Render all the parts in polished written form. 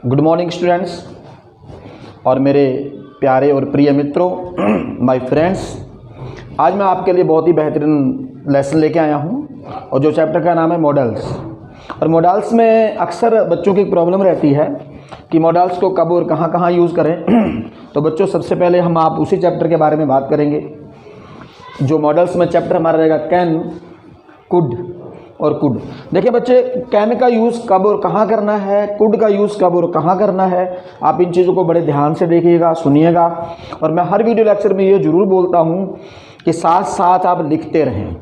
Good morning students और मेरे प्यारे और प्रिय मित्रों, माय फ्रेंड्स। आज मैं आपके लिए बहुत ही बेहतरीन लेसन लेके आया हूँ और जो चैप्टर का नाम है मॉडल्स। और मॉडल्स में अक्सर बच्चों की प्रॉब्लम रहती है कि मॉडल्स को कब और कहाँ यूज़ करें। तो बच्चों, सबसे पहले हम आप उसी चैप्टर के बारे में बात करेंगे। जो मॉडल्स में चैप्टर हमारा रहेगा कैन, कुड और कुड। देखिए बच्चे, कैन का यूज़ कब और कहाँ करना है, कुड का यूज़ कब और कहाँ करना है, आप इन चीज़ों को बड़े ध्यान से देखिएगा, सुनिएगा। और मैं हर वीडियो लेक्चर में ये ज़रूर बोलता हूँ कि साथ साथ आप लिखते रहें।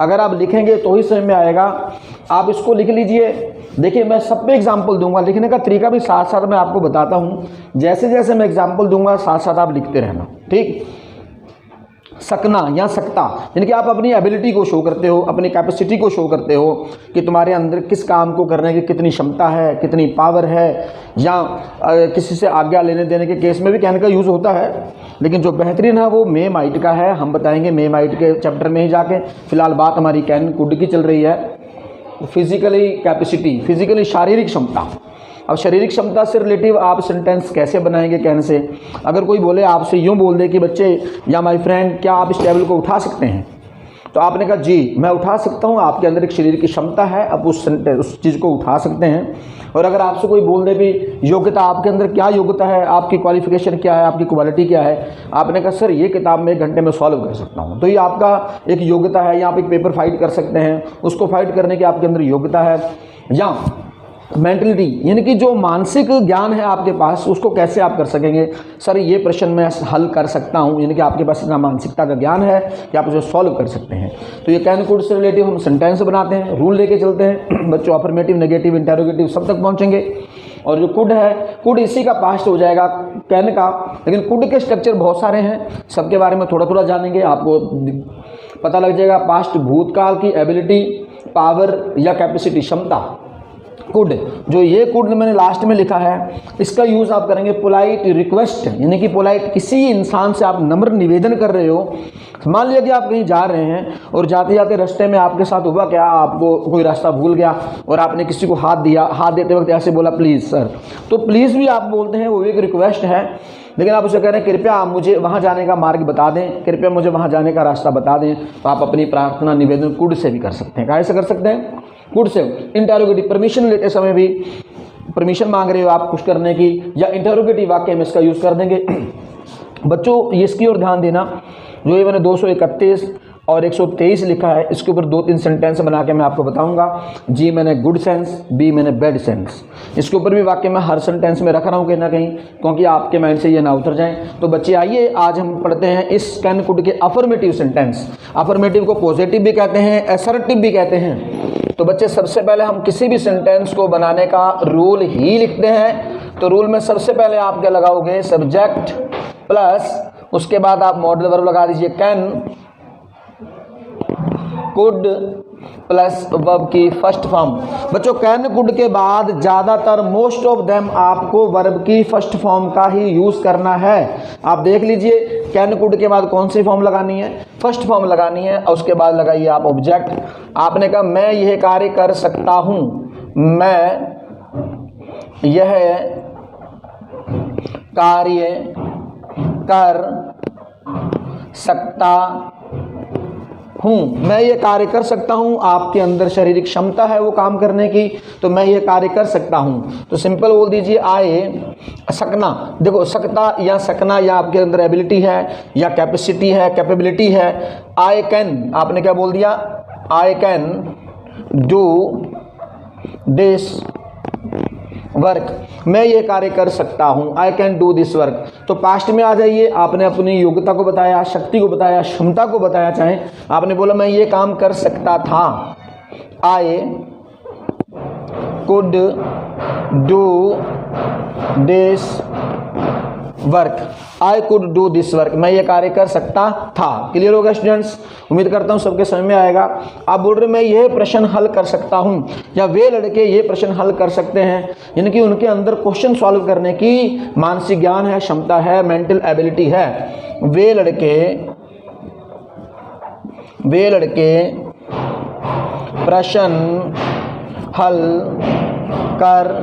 अगर आप लिखेंगे तो ही समझ में आएगा। आप इसको लिख लीजिए। देखिए, मैं सब पे एग्जाम्पल दूंगा, लिखने का तरीका भी साथ साथ मैं आपको बताता हूँ। जैसे जैसे मैं एग्जाम्पल दूंगा साथ साथ आप लिखते रहना, ठीक। सकना या सकता, यानी कि आप अपनी एबिलिटी को शो करते हो, अपनी कैपेसिटी को शो करते हो कि तुम्हारे अंदर किस काम को करने की कितनी क्षमता है, कितनी पावर है। या किसी से आज्ञा लेने देने के केस में भी कैन का यूज़ होता है, लेकिन जो बेहतरीन है वो मे माइट का है। हम बताएंगे मे माइट के चैप्टर में ही जाके। फिलहाल बात हमारी कैन कुड की चल रही है। फिजिकली कैपेसिटी, फिजिकली शारीरिक क्षमता। अब शारीरिक क्षमता से रिलेटिव आप सेंटेंस कैसे बनाएंगे कैन से। अगर कोई बोले, आपसे यूँ बोल दे कि बच्चे या माय फ्रेंड, क्या आप इस टेबल को उठा सकते हैं, तो आपने कहा जी मैं उठा सकता हूँ। आपके अंदर एक शरीर की क्षमता है, आप उस चीज़ को उठा सकते हैं। और अगर आपसे कोई बोल दे भी योग्यता, आपके अंदर क्या योग्यता है, आपकी क्वालिफिकेशन क्या है, आपकी क्वालिटी क्या है, आपने कहा सर ये किताब में 1 घंटे में सॉल्व कर सकता हूँ, तो ये आपका एक योग्यता है। या आप एक पेपर फाइट कर सकते हैं, उसको फाइट करने की आपके अंदर योग्यता है। या मेंटलिटी, यानी कि जो मानसिक ज्ञान है आपके पास, उसको कैसे आप कर सकेंगे। सर ये प्रश्न मैं हल कर सकता हूँ, यानी कि आपके पास इतना मानसिकता का ज्ञान है कि आप उसे सॉल्व कर सकते हैं। तो ये कैन कुड से रिलेटिव हम सेंटेंस बनाते हैं, रूल लेके चलते हैं बच्चों। अफर्मेटिव, नेगेटिव, इंटेरोगेटिव सब तक पहुँचेंगे। और जो कुड है, कुड इसी का पास्ट हो जाएगा कैन का। लेकिन कुड के स्ट्रक्चर बहुत सारे हैं, सबके बारे में थोड़ा थोड़ा जानेंगे, आपको पता लग जाएगा। पास्ट भूतकाल की एबिलिटी, पावर या कैपेसिटी, क्षमता। कुड, जो ये कुड मैंने लास्ट में लिखा है, इसका यूज़ आप करेंगे पोलाइट रिक्वेस्ट, यानी कि पोलाइट, किसी इंसान से आप नम्र निवेदन कर रहे हो। मान लिया कि आप कहीं जा रहे हैं और जाते जाते रास्ते में आपके साथ हुआ क्या, आपको कोई रास्ता भूल गया और आपने किसी को हाथ दिया। हाथ देते वक्त ऐसे बोला प्लीज़ सर, तो प्लीज़ भी आप बोलते हैं, वो एक रिक्वेस्ट है। लेकिन आप उसे कह रहे हैं कृपया आप मुझे वहाँ जाने का मार्ग बता दें, कृपया मुझे वहाँ जाने का रास्ता बता दें। तो आप अपनी प्रार्थना निवेदन कुड से भी कर सकते हैं। कैसे कर सकते हैं? Could say. इंटेरोगेटिव, परमिशन लेते समय भी परमिशन मांग रहे हो आप कुछ करने की, या इंटेरोगेटिव वाक्य में इसका यूज़ कर देंगे। बच्चों ये इसकी ओर ध्यान देना, जो ये मैंने 231 और 123 लिखा है, इसके ऊपर 2-3 सेंटेंस बना के मैं आपको बताऊंगा। जी मैंने गुड सेंस, बी मैंने बैड सेंस। इसके ऊपर भी वाक्य मैं हर सेंटेंस में रख रहा हूँ कहीं ना कहीं, क्योंकि आपके माइंड से ये ना उतर जाए। तो बच्चे आइए, आज हम पढ़ते हैं इस कैन कुड के अफर्मेटिव सेंटेंस। अफर्मेटिव को पॉजिटिव भी कहते हैं, असर्टिव भी कहते हैं। तो बच्चे, सबसे पहले हम किसी भी सेंटेंस को बनाने का रूल ही लिखते हैं। तो रूल में सबसे पहले आप क्या लगाओगे, सब्जेक्ट प्लस उसके बाद आप मॉडल वर्ब लगा दीजिए कैन कुड प्लस वर्ब की फर्स्ट फॉर्म। बच्चों, कैन कुड के बाद ज़्यादातर मोस्ट ऑफ देम आपको वर्ब की फर्स्ट फॉर्म का ही यूज़ करना है। आप देख लीजिए, कैन कुड के बाद कौन सी फॉर्म लगानी है, फर्स्ट फॉर्म लगानी है। और उसके बाद लगाइए आप ऑब्जेक्ट। आपने कहा मैं यह कार्य कर सकता हूँ, मैं यह कार्य कर सकता हूँ, मैं ये कार्य कर सकता हूँ। आपके अंदर शारीरिक क्षमता है वो काम करने की, तो मैं ये कार्य कर सकता हूँ। तो सिंपल बोल दीजिए आए सकना। देखो, सकता या सकना या आपके अंदर एबिलिटी है या कैपेसिटी है, कैपेबिलिटी है। आई कैन, आपने क्या बोल दिया, I can do this work, मैं ये कार्य कर सकता हूँ। I can do this work. तो पास्ट में आ जाइए, आपने अपनी योग्यता को बताया, शक्ति को बताया, क्षमता को बताया। चाहे आपने बोला मैं ये काम कर सकता था, I could do this work, I could do this work, मैं ये कार्य कर सकता था। क्लियर होगा स्टूडेंट्स? उम्मीद करता हूँ सबके समझ में आएगा। आप बोल रहे मैं ये प्रश्न हल कर सकता हूँ, या वे लड़के ये प्रश्न हल कर सकते हैं, यानी कि उनके अंदर क्वेश्चन सॉल्व करने की मानसिक ज्ञान है, क्षमता है, मेंटल एबिलिटी है। वे लड़के प्रश्न हल कर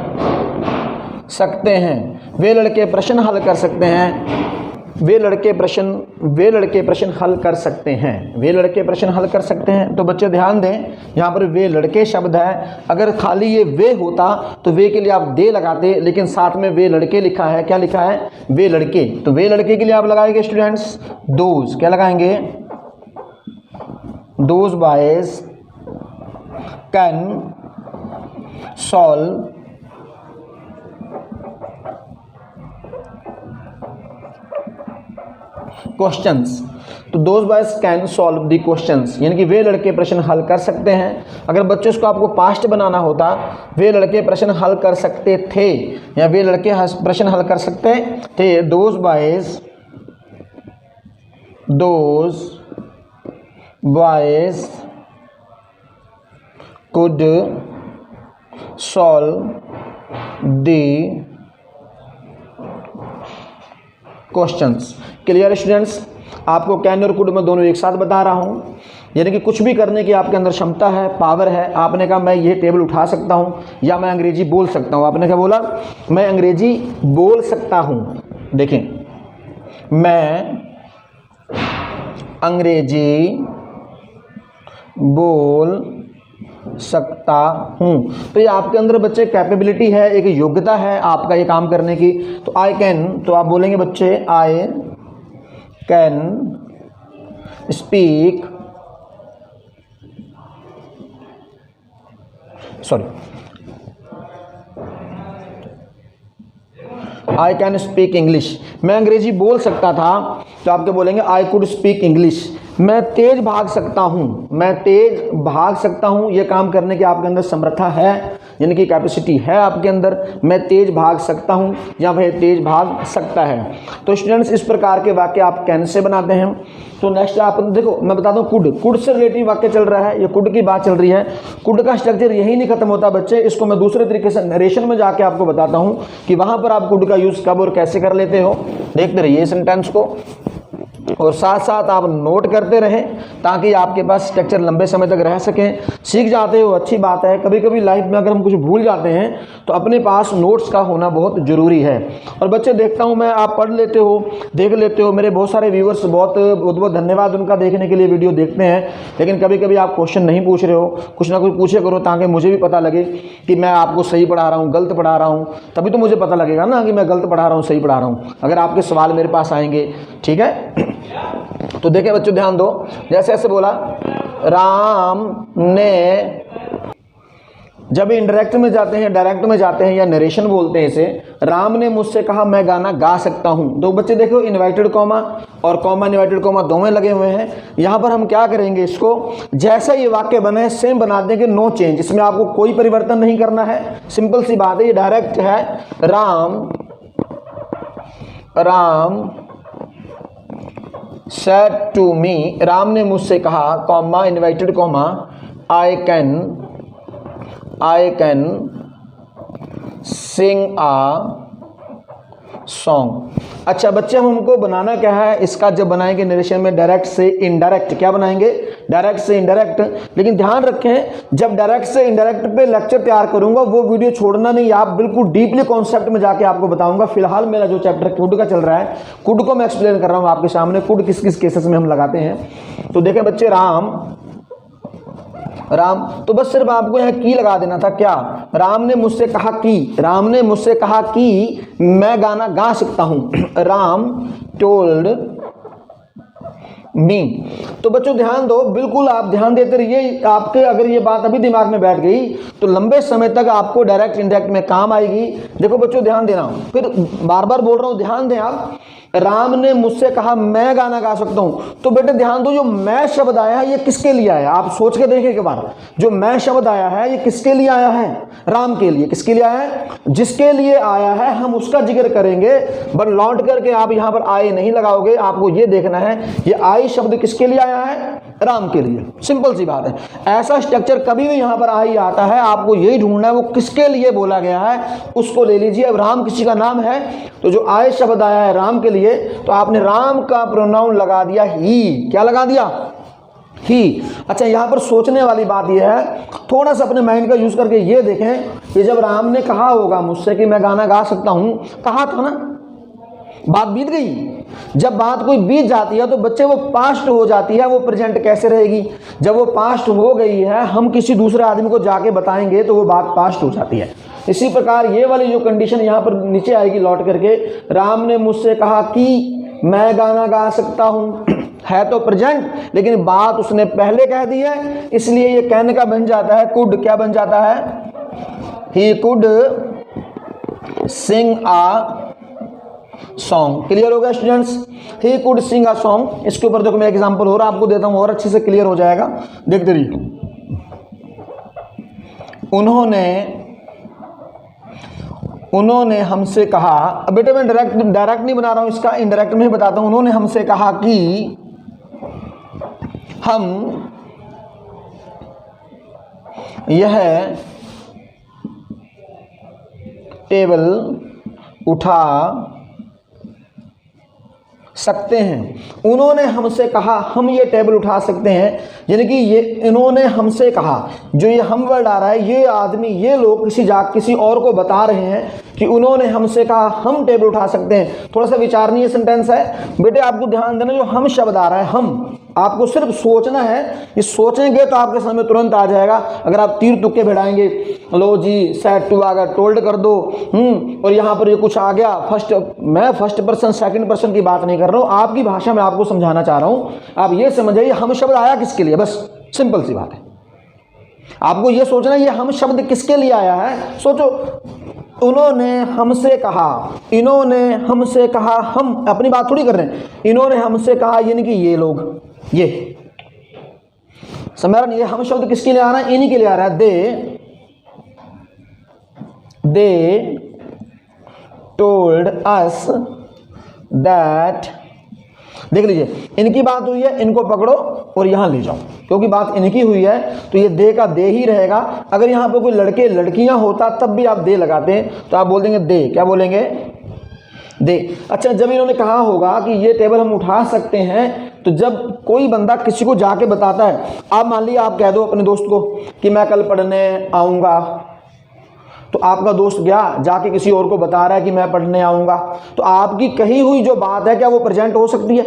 सकते हैं। वे लड़के प्रश्न हल कर सकते हैं। वे लड़के प्रश्न हल कर सकते हैं। वे लड़के प्रश्न हल कर सकते हैं। तो बच्चे ध्यान दें, यहाँ पर वे लड़के शब्द है। अगर खाली ये वे होता तो वे के लिए आप दे लगाते, लेकिन साथ में वे लड़के लिखा है। क्या लिखा है? वे लड़के। तो वे लड़के के लिए आप लगाएंगे स्टूडेंट्स दोज। क्या लगाएंगे? Those boys can solve questions. तो those boys can solve the questions, यानी कि वे लड़के प्रश्न हल कर सकते हैं। अगर बच्चों इसको आपको पास्ट बनाना होता, वे लड़के प्रश्न हल कर सकते थे, या वे लड़के प्रश्न हल कर सकते थे। Those boys could solve the questions. Clear students? आपको कैन और कुड में दोनों एक साथ बता रहा हूं, यानी कि कुछ भी करने की आपके अंदर क्षमता है, पावर है। आपने कहा मैं ये टेबल उठा सकता हूं, या मैं अंग्रेजी बोल सकता हूं। आपने क्या बोला? मैं अंग्रेजी बोल सकता हूं। देखें, मैं अंग्रेजी बोल सकता हूं। तो ये आपके अंदर बच्चे कैपेबिलिटी है, एक योग्यता है आपका ये काम करने की। तो आई कैन, तो आप बोलेंगे बच्चे I can speak, I can speak English. मैं अंग्रेजी बोल सकता था, तो आप क्या बोलेंगे? I could speak English. मैं तेज भाग सकता हूँ, मैं तेज भाग सकता हूँ। ये काम करने की आपके अंदर समर्था है, यानी कि कैपेसिटी है आपके अंदर। मैं तेज भाग सकता हूँ, या वह तेज भाग सकता है। तो स्टूडेंट्स, इस प्रकार के वाक्य आप कैन से बनाते हैं। तो नेक्स्ट आप देखो, मैं बताता हूँ कुड। कुड से रिलेटिव वाक्य चल रहा है, ये कुड की बात चल रही है। कुड का स्ट्रक्चर यही नहीं खत्म होता बच्चे, इसको मैं दूसरे तरीके से नरेशन में जाके आपको बताता हूँ कि वहां पर आप कुड का यूज कब और कैसे कर लेते हो। देखते रहिए सेंटेंस को, और साथ साथ आप नोट करते रहें, ताकि आपके पास स्ट्रक्चर लंबे समय तक रह सकें। सीख जाते हो, अच्छी बात है। कभी कभी लाइफ में अगर हम कुछ भूल जाते हैं तो अपने पास नोट्स का होना बहुत ज़रूरी है। और बच्चे देखता हूं मैं, आप पढ़ लेते हो, देख लेते हो। मेरे बहुत सारे व्यूवर्स, बहुत बहुत धन्यवाद उनका, देखने के लिए वीडियो देखते हैं। लेकिन कभी कभी आप क्वेश्चन नहीं पूछ रहे हो, कुछ ना कुछ पूछे करो, ताकि मुझे भी पता लगे कि मैं आपको सही पढ़ा रहा हूँ, गलत पढ़ा रहा हूँ। तभी तो मुझे पता लगेगा ना कि मैं गलत पढ़ा रहा हूँ, सही पढ़ा रहा हूँ, अगर आपके सवाल मेरे पास आएंगे। ठीक है? तो देखें बच्चों, ध्यान दो। जैसे ऐसे बोला, राम ने, जब इनडायरेक्ट में जाते हैं, डायरेक्ट में जाते हैं, या नरेशन बोलते हैं इसे। राम ने मुझसे कहा मैं गाना गा सकता हूं। तो बच्चे देखो, इन्वर्टेड कॉमा और कॉमा इन्वर्टेड कॉमा दोनों लगे हुए हैं। यहां पर हम क्या करेंगे, इसको जैसा ये वाक्य बना है सेम बना देंगे, नो चेंज। इसमें आपको कोई परिवर्तन नहीं करना है, सिंपल सी बात है, ये डायरेक्ट है। Ram said to me, Ram ने मुझसे कहा, comma inverted comma, I can sing a song। अच्छा बच्चे, हमको बनाना क्या है इसका? जब बनाएंगे नरेशन में डायरेक्ट से इनडायरेक्ट। क्या बनाएंगे? डायरेक्ट से इनडायरेक्ट। लेकिन ध्यान रखें, जब डायरेक्ट से इनडायरेक्ट पे लेक्चर तैयार करूंगा, वो वीडियो छोड़ना नहीं, आप बिल्कुल डीपली कॉन्सेप्ट में जाके आपको बताऊंगा। फिलहाल मेरा जो चैप्टर कुड का चल रहा है, कुड को मैं एक्सप्लेन कर रहा हूं आपके सामने, कुड किस किस केसेस में हम लगाते हैं। तो देखें बच्चे, राम, तो बस सिर्फ आपको यहाँ की लगा देना था। क्या? राम ने मुझसे कहा कि, राम ने मुझसे कहा कि मैं गाना गा सकता हूं। Ram told me. तो बच्चों ध्यान दो, बिल्कुल आप ध्यान देते रहिए। आपके अगर ये बात अभी दिमाग में बैठ गई तो लंबे समय तक आपको डायरेक्ट इनडायरेक्ट में काम आएगी। देखो बच्चों, ध्यान देना, फिर बार बार बोल रहा हूं, ध्यान दें आप। राम ने मुझसे कहा मैं गाना गा सकता हूं। तो बेटे ध्यान दो, जो मैं शब्द आया है ये किसके लिए आया? आप सोच के देखें एक बार, जो मैं शब्द आया है ये किसके लिए आया है? राम के लिए। किसके लिए आया है? जिसके लिए आया है हम उसका जिक्र करेंगे। बट लौट करके आप यहां पर आए नहीं लगाओगे, आपको ये देखना है ये आई शब्द किसके लिए आया है? राम के लिए। सिंपल सी बात है। ऐसा स्ट्रक्चर कभी भी यहां पर आई आता है, आपको यही ढूंढना है वो किसके लिए बोला गया है, उसको ले लीजिए। अब राम किसी का नाम है, तो जो आए शब्द आया है राम के लिए, तो आपने राम का प्रोनाउन लगा दिया ही। क्या लगा दिया? ही। अच्छा, यहां पर सोचने वाली बात यह है, थोड़ा सा अपने माइंड का यूज करके ये देखें कि जब राम ने कहा होगा मुझसे कि मैं गाना गा सकता हूँ, कहा था ना, बात बीत गई। जब बात कोई बीत जाती है तो बच्चे वो पास्ट हो जाती है, वो प्रेजेंट कैसे रहेगी? जब वो पास्ट हो गई है, हम किसी दूसरे आदमी को जाके बताएंगे तो वो बात पास्ट हो जाती है। इसी प्रकार ये वाली जो कंडीशन यहाँ पर नीचे आएगी लौट करके, राम ने मुझसे कहा कि मैं गाना गा सकता हूँ, है तो प्रेजेंट, लेकिन बात उसने पहले कह दी है, इसलिए ये कहने का बन जाता है कुड। क्या बन जाता है? He could sing a song. Clear हो गया students? He could sing a song. इसके ऊपर देखो मैं एग्जांपल और आपको देता हूं और अच्छे से क्लियर हो जाएगा, देखते रहिए। उन्होंने हमसे कहा, बेटे मैं डायरेक्ट नहीं बना रहा हूं, इसका इनडायरेक्ट में ही बताता हूं। उन्होंने हमसे कहा कि हम यह टेबल उठा सकते हैं। उन्होंने हमसे कहा हम ये टेबल उठा सकते हैं, यानी कि ये इन्होंने हमसे कहा, जो ये हम वर्ड आ रहा है, ये आदमी, ये लोग किसी और को बता रहे हैं कि उन्होंने हमसे कहा हम टेबल उठा सकते हैं। थोड़ा सा विचारणीय सेंटेंस है बेटे, आपको ध्यान देना, जो हम शब्द आ रहा है, हम, आपको सिर्फ सोचना है। ये सोचेंगे तो आपके सामने तुरंत आ जाएगा। अगर आप तीर तुक्के भिड़ाएंगे, लो जी सेट टू अगर टोल्ड कर दो, और यहाँ पर ये कुछ आ गया, मैं फर्स्ट पर्सन सेकंड पर्सन की बात नहीं कर रहा हूँ, आपकी भाषा में आपको समझाना चाह रहा हूँ। आप ये समझिए हम शब्द आया किसके लिए, बस सिंपल सी बात है। आपको ये सोचना है ये हम शब्द किसके लिए आया है। सोचो, उन्होंने हमसे कहा, इन्होंने हमसे कहा, हम अपनी बात थोड़ी कर रहे हैं, इन्होंने हमसे कहा यानी कि ये लोग, ये समझ रहे हैं? ये हम शब्द किसके लिए आ रहा है? इन्हीं के लिए आ रहा है। दे टोल्ड अस दैट, देख लीजिए इनकी बात हुई है, इनको पकड़ो और यहां ले जाओ, क्योंकि बात इनकी हुई है तो ये दे का दे ही रहेगा। अगर यहां पर कोई लड़के लड़कियां होता तब भी आप दे लगाते हैं, तो आप बोल देंगे दे, क्या बोलेंगे? दे। अच्छा, जब इन्होंने कहा होगा कि ये टेबल हम उठा सकते हैं, तो जब कोई बंदा किसी को जाके बताता है, आप मान लीजिए आप कह दो अपने दोस्त को कि मैं कल पढ़ने आऊँगा, तो आपका दोस्त गया जाके किसी और को बता रहा है कि मैं पढ़ने आऊँगा, तो आपकी कही हुई जो बात है क्या वो प्रेजेंट हो सकती है?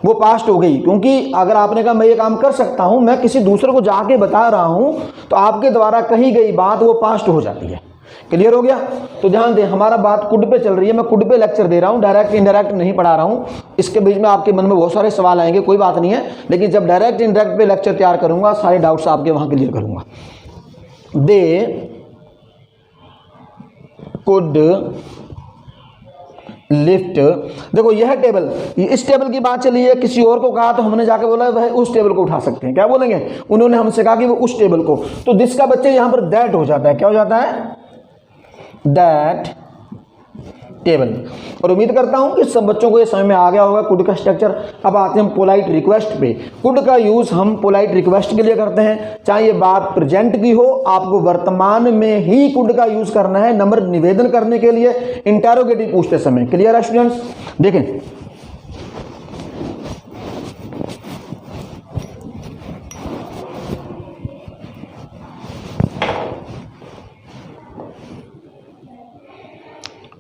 वो पास्ट हो गई, क्योंकि अगर आपने कहा मैं ये काम कर सकता हूँ, मैं किसी दूसरे को जाके बता रहा हूँ, तो आपके द्वारा कही गई बात वो पास्ट हो जाती है। क्लियर हो गया? तो ध्यान दें, हमारा बात कुड पे चल रही है, मैं कुड पे लेक्चर दे रहा हूँ, डायरेक्ट इनडायरेक्ट नहीं पढ़ा रहा हूँ। इसके बीच में आपके मन में बहुत सारे सवाल आएंगे, कोई बात नहीं है, लेकिन जब डायरेक्ट इनडायरेक्ट पे लेक्चर तैयार करूँगा सारे डाउट्स आपके वहाँ क्लियर करूँगा। दे कुड लिफ्ट, देखो यह टेबल, इस टेबल की बात चली है, किसी और को कहा तो हमने जाके बोला वह उस टेबल को उठा सकते हैं, क्या बोलेंगे? उन्होंने हमसे कहा कि वो उस टेबल को, तो दिस का बच्चे यहां पर दैट हो जाता है, क्या हो जाता है? That table. और उम्मीद करता हूं कि सब बच्चों को ये समझ में आ गया होगा कुड का स्ट्रक्चर। अब आते हैं हम पोलाइट रिक्वेस्ट पे। कुड का यूज हम पोलाइट रिक्वेस्ट के लिए करते हैं, चाहे ये बात प्रेजेंट की हो, आपको वर्तमान में ही कुड का यूज करना है, नंबर निवेदन करने के लिए, इंटेरोगेटिव पूछते समय। क्लियर है स्टूडेंट्स? देखें,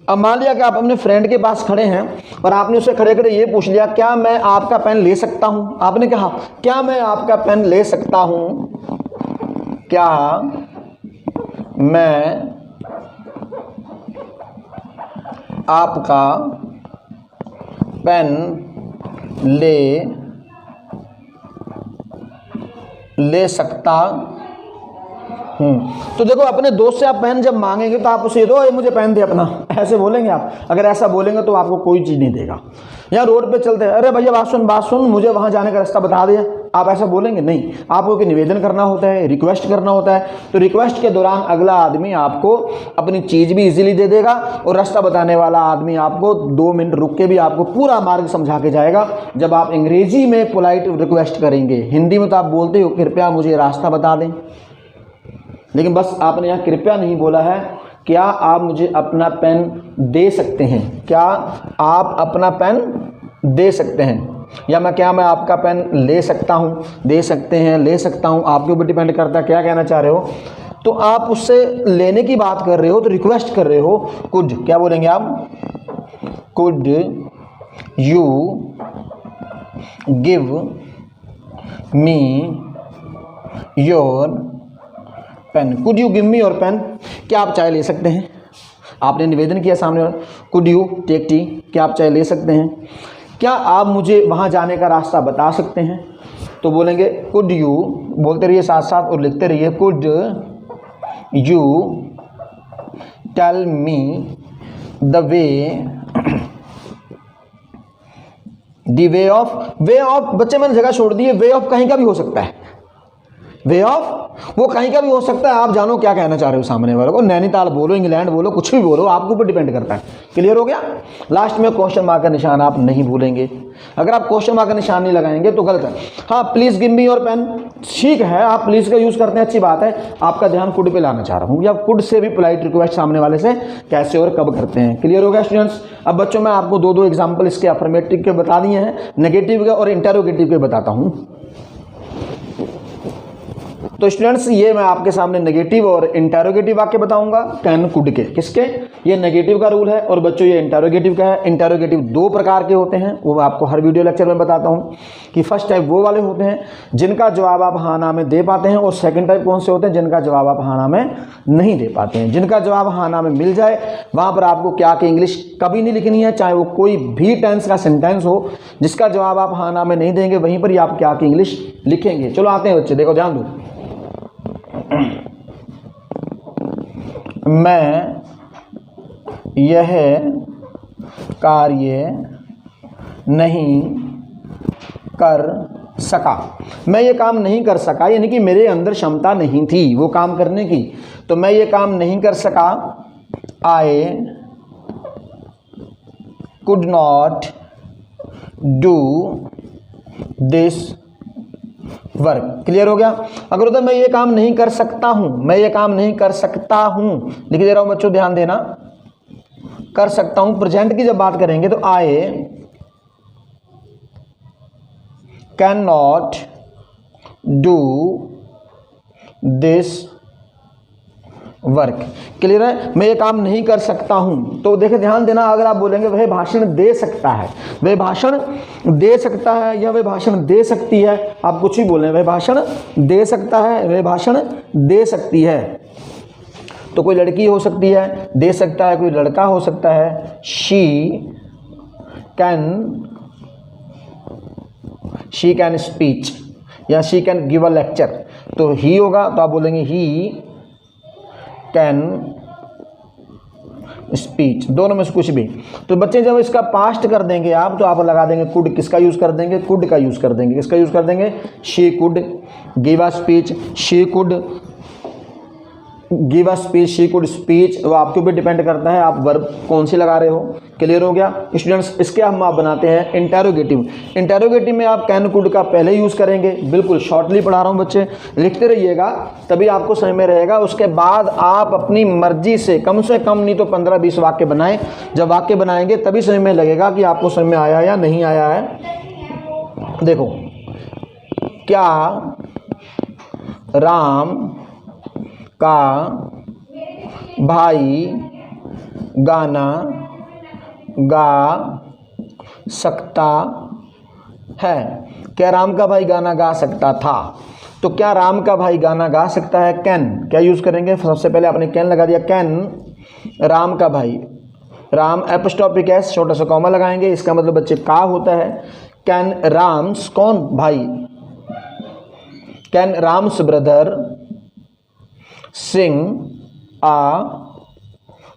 अब मान लिया कि आप अपने फ्रेंड के पास खड़े हैं और आपने उससे खड़े खड़े ये पूछ लिया, क्या मैं आपका पेन ले सकता हूं? आपने कहा क्या मैं आपका पेन ले सकता हूं? क्या मैं आपका पेन ले सकता तो देखो, अपने दोस्त से आप पेन जब मांगेंगे तो आप उसे दो, ये मुझे पेन दे अपना, ऐसे बोलेंगे आप? अगर ऐसा बोलेंगे तो आपको कोई चीज़ नहीं देगा। या रोड पे चलते हैं, अरे भैया बात सुन, मुझे वहाँ जाने का रास्ता बता दिया, आप ऐसा बोलेंगे? नहीं, आपको कि निवेदन करना होता है, रिक्वेस्ट करना होता है। तो रिक्वेस्ट के दौरान अगला आदमी आपको अपनी चीज़ भी इजीली दे देगा, और रास्ता बताने वाला आदमी आपको 2 मिनट रुक के भी आपको पूरा मार्ग समझा के जाएगा। जब आप अंग्रेजी में पोलाइट रिक्वेस्ट करेंगे, हिंदी में तो आप बोलते हो कृपया मुझे रास्ता बता दें, लेकिन बस आपने यहाँ कृपया नहीं बोला है, क्या आप मुझे अपना पेन दे सकते हैं? क्या आप अपना पेन दे सकते हैं? या मैं आपका पेन ले सकता हूँ, दे सकते हैं, ले सकता हूँ, आपके ऊपर डिपेंड करता है क्या कहना चाह रहे हो। तो आप उससे लेने की बात कर रहे हो, तो रिक्वेस्ट कर रहे हो। कुड क्या बोलेंगे आप? Could you give me your pen? Could you give me your pen? क्या आप चाय ले सकते हैं? आपने निवेदन किया सामने, कुड यू टेक टी? क्या आप चाय ले सकते हैं? क्या आप मुझे वहाँ जाने का रास्ता बता सकते हैं? तो बोलेंगे कुड यू, बोलते रहिए साथ साथ और लिखते रहिए, could you tell me the way of. बच्चे मैंने जगह छोड़ दी है, वे ऑफ कहीं का भी हो सकता है, वे ऑफ वो कहीं का भी हो सकता है। आप जानो क्या कहना चाह रहे हो सामने वाले को, नैनीताल बोलो, इंग्लैंड बोलो, कुछ भी बोलो, आपके ऊपर डिपेंड करता है। क्लियर हो गया? लास्ट में क्वेश्चन मार्क का निशान आप नहीं भूलेंगे। अगर आप क्वेश्चन मार्क का निशान नहीं लगाएंगे तो गलत है। हाँ, please give me your pen, ठीक है, आप प्लीज़ का यूज़ करते हैं, अच्छी बात है। आपका ध्यान कुड पे लाना चाह रहा हूँ, या कुड से भी पोलाइट रिक्वेस्ट सामने वाले से कैसे और कब करते हैं। क्लियर हो गया स्टूडेंट्स? अब बच्चों मैं आपको दो एग्जाम्पल इसके अफर्मेटिव के बता दिए हैं, नेगेटिव के और इंटरोगेटिव के बताता हूँ। तो स्टूडेंट्स ये मैं आपके सामने नेगेटिव और इंटरोगेटिव वाक्य बताऊंगा कैन कुड के। किसके? ये नेगेटिव का रूल है, और बच्चों ये इंटरोगेटिव का है। इंटरोगेटिव दो प्रकार के होते हैं, वो मैं आपको हर वीडियो लेक्चर में बताता हूँ कि फर्स्ट टाइप वो वाले होते हैं जिनका जवाब आप हाँ ना में दे पाते हैं, और सेकंड टाइप कौन से होते हैं? जिनका जवाब आप हाँ ना में नहीं दे पाते हैं। जिनका जवाब हाँ ना में मिल जाए वहाँ पर आपको क्या कि इंग्लिश कभी नहीं लिखनी है, चाहे वो कोई भी टेंस का सेंटेंस हो। जिसका जवाब आप हाँ ना में नहीं देंगे वहीं पर ही आप क्या कि इंग्लिश लिखेंगे। चलो आते हैं बच्चे, देखो ध्यान दो। मैं यह कार्य नहीं कर सका। मैं ये काम नहीं कर सका यानी कि मेरे अंदर क्षमता नहीं थी वो काम करने की, तो मैं ये काम नहीं कर सका। आई could not do this work. Clear हो गया? अगर होता मैं ये काम नहीं कर सकता हूं, मैं ये काम नहीं कर सकता हूं, लिख दे रहा हूं बच्चों, ध्यान देना, कर सकता हूं। प्रेजेंट की जब बात करेंगे तो I can not do this work. Clear है? मैं ये काम नहीं कर सकता हूं। तो देखिए ध्यान देना, अगर आप बोलेंगे वह भाषण दे सकता है, वह भाषण दे सकता है या वह भाषण दे सकती है, आप कुछ भी बोलें, वह भाषण दे सकता है, वह भाषण दे सकती है। तो कोई लड़की हो सकती है, दे सकता है, कोई लड़का हो सकता है। शी कैन स्पीच या she can give a lecture. तो ही होगा तो आप बोलेंगे ही कैन स्पीच, दोनों में से कुछ भी। तो बच्चे जब इसका पास्ट कर देंगे आप, तो आप लगा देंगे कुड। किसका यूज़ कर देंगे? कुड का यूज़ कर देंगे। किसका यूज़ कर देंगे? She could give a speech, she could give a speech, she could speech. वो आपके ऊपर डिपेंड करता है आप वर्ब कौन सी लगा रहे हो। क्लियर हो गया स्टूडेंट्स? इसके हम आप बनाते हैं इंटरोगेटिव। इंटरोगेटिव में आप कैन कुड का पहले यूज़ करेंगे। बिल्कुल शॉर्टली पढ़ा रहा हूँ बच्चे, लिखते रहिएगा तभी आपको समझ में रहेगा। उसके बाद आप अपनी मर्जी से कम नहीं तो 15-20 वाक्य बनाएं। जब वाक्य बनाएंगे तभी समझ में लगेगा कि आपको समझ में आया या नहीं आया है। देखो, क्या राम का भाई गाना गा सकता है? क्या राम का भाई गाना गा सकता था? तो क्या राम का भाई गाना गा सकता है? कैन क्या यूज़ करेंगे? सबसे पहले आपने कैन लगा दिया। कैन राम का भाई, राम एपोस्ट्रोफिक एस छोटा सा कॉमा लगाएंगे, इसका मतलब बच्चे का होता है। कैन राम्स कौन भाई? Can Ram's brother sing a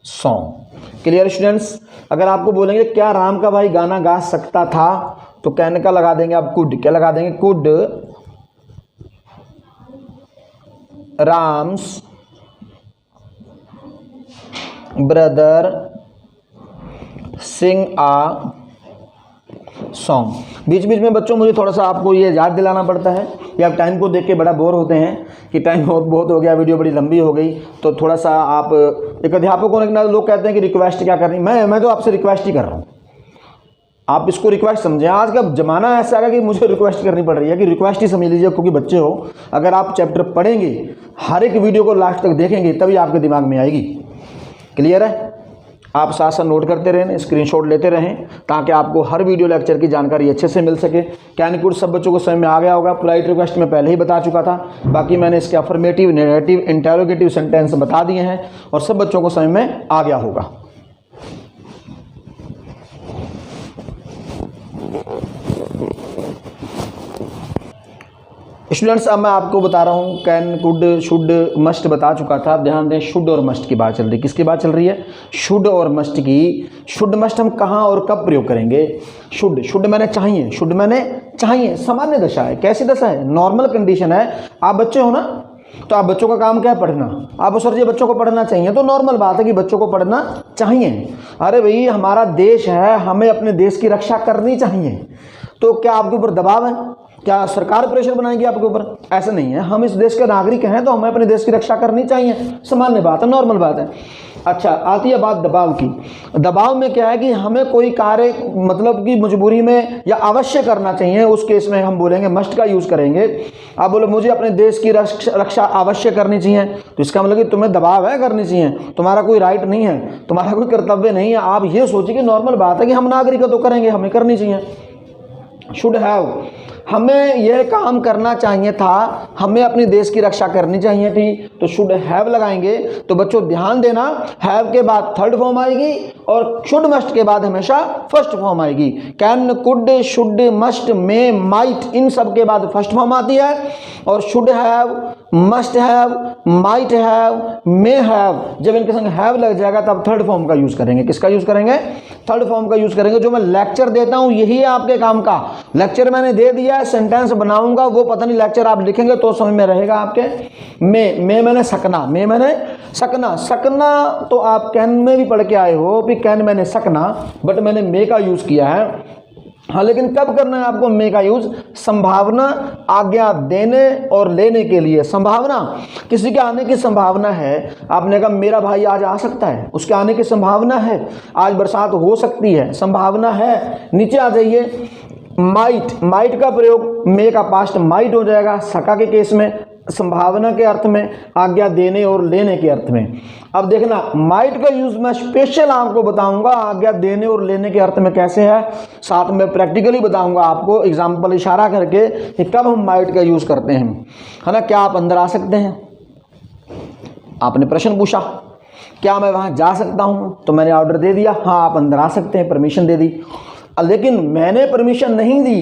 song. Clear students? अगर आपको बोलेंगे क्या राम का भाई गाना गा सकता था, तो कैन का लगा देंगे आप कुड। क्या लगा देंगे? Could Ram's brother sing a song. बीच बीच में बच्चों मुझे थोड़ा सा आपको ये याद दिलाना पड़ता है कि आप टाइम को देख के बड़ा बोर होते हैं कि टाइम बहुत हो गया, वीडियो बड़ी लंबी हो गई। तो थोड़ा सा आप एक अध्यापक होने के नाते लोग कहते हैं कि रिक्वेस्ट क्या करनी, मैं तो आपसे रिक्वेस्ट ही कर रहा हूँ। आप इसको रिक्वेस्ट समझें। आज का ज़माना ऐसा है कि मुझे रिक्वेस्ट करनी पड़ रही है, कि रिक्वेस्ट ही समझ लीजिए, क्योंकि बच्चे हो, अगर आप चैप्टर पढ़ेंगे, हर एक वीडियो को लास्ट तक देखेंगे, तभी आपके दिमाग में आएगी। क्लियर है? आप साथ साथ नोट करते रहें, स्क्रीनशॉट लेते रहें, ताकि आपको हर वीडियो लेक्चर की जानकारी अच्छे से मिल सके। कैन कुड सब बच्चों को समझ में आ गया होगा। पोलाइट रिक्वेस्ट में पहले ही बता चुका था, बाकी मैंने इसके अफर्मेटिव, नेगेटिव, इंटेरोगेटिव सेंटेंस बता दिए हैं और सब बच्चों को समझ में आ गया होगा। स्टूडेंट्स, अब मैं आपको बता रहा हूँ कैन, कुड, शुड, मस्ट बता चुका था। ध्यान दें, शुड और मस्ट की बात चल रही है। किसकी बात चल रही है? शुड और मस्ट की। शुड मस्ट हम कहाँ और कब प्रयोग करेंगे? शुड, शुड मैंने चाहिए, शुड मैंने चाहिए, सामान्य दशा है। कैसी दशा है? नॉर्मल कंडीशन है। आप बच्चे हो ना, तो आप बच्चों का काम क्या है? पढ़ना। आप सर जी बच्चों को पढ़ना चाहिए, तो नॉर्मल बात है कि बच्चों को पढ़ना चाहिए। अरे भाई, हमारा देश है, हमें अपने देश की रक्षा करनी चाहिए। तो क्या आपके ऊपर दबाव है? क्या सरकार प्रेशर बनाएगी आपके ऊपर? ऐसा नहीं है। हम इस देश के नागरिक हैं, तो हमें अपने देश की रक्षा करनी चाहिए। सामान्य बात है, नॉर्मल बात है। अच्छा, आती है बात दबाव की। दबाव में क्या है कि हमें कोई कार्य मतलब कि मजबूरी में या अवश्य करना चाहिए, उस केस में हम बोलेंगे मस्ट का यूज़ करेंगे। आप बोलो मुझे अपने देश की रक्षा अवश्य करनी चाहिए, तो इसका मतलब कि तुम्हें दबाव है करनी चाहिए, तुम्हारा कोई राइट नहीं है, तुम्हारा कोई कर्तव्य नहीं है। आप ये सोचिए कि नॉर्मल बात है कि हम नागरिक तो करेंगे, हमें करनी चाहिए। शुड हैव, हमें यह काम करना चाहिए था, हमें अपने देश की रक्षा करनी चाहिए थी, तो शुड हैव लगाएंगे। तो बच्चों ध्यान देना, हैव के बाद थर्ड फॉर्म आएगी और शुड मस्ट के बाद हमेशा फर्स्ट फॉर्म आएगी। Can, could, should, must, may, might, इन सब के बाद फर्स्ट फॉर्म आती है। और should have, must have, might have, may have, जब इनके संग हैव लग जाएगा तब थर्ड फॉर्म का यूज़ करेंगे। किसका यूज़ करेंगे? थर्ड फॉर्म का यूज़ करेंगे। जो मैं लेक्चर देता हूँ यही है आपके काम का। लेक्चर मैंने दे दिया, सेंटेंस बनाऊंगा, वो पता नहीं लेक्चर आप लिखेंगे तो समझ में रहेगा आपके। मे मैंने सकना, मे मैंने सकना। सकना तो आप कैन में भी पढ़ के आए हो कि कैन मैंने सकना, बट मैंने मे का यूज़ किया है। हाँ, लेकिन कब करना है आपको मे का यूज़? संभावना, आज्ञा देने और लेने के लिए। संभावना, किसी के आने की संभावना है। आपने कहा मेरा भाई आज आ सकता है, उसके आने की संभावना है। आज बरसात हो सकती है, संभावना है। नीचे आ जाइए, माइट, माइट का प्रयोग मे का पास्ट माइट हो जाएगा सका के केस में, संभावना के अर्थ में, आज्ञा देने और लेने के अर्थ में। अब देखना, माइट का यूज मैं स्पेशल आपको बताऊंगा आज्ञा देने और लेने के अर्थ में कैसे है, साथ में प्रैक्टिकली बताऊंगा आपको एग्जाम्पल इशारा करके कि कब हम माइट का यूज करते हैं, है ना। क्या आप अंदर आ सकते हैं? आपने प्रश्न पूछा क्या मैं वहां जा सकता हूं, तो मैंने ऑर्डर दे दिया, हाँ आप अंदर आ सकते हैं, परमिशन दे दी। लेकिन मैंने परमिशन नहीं दी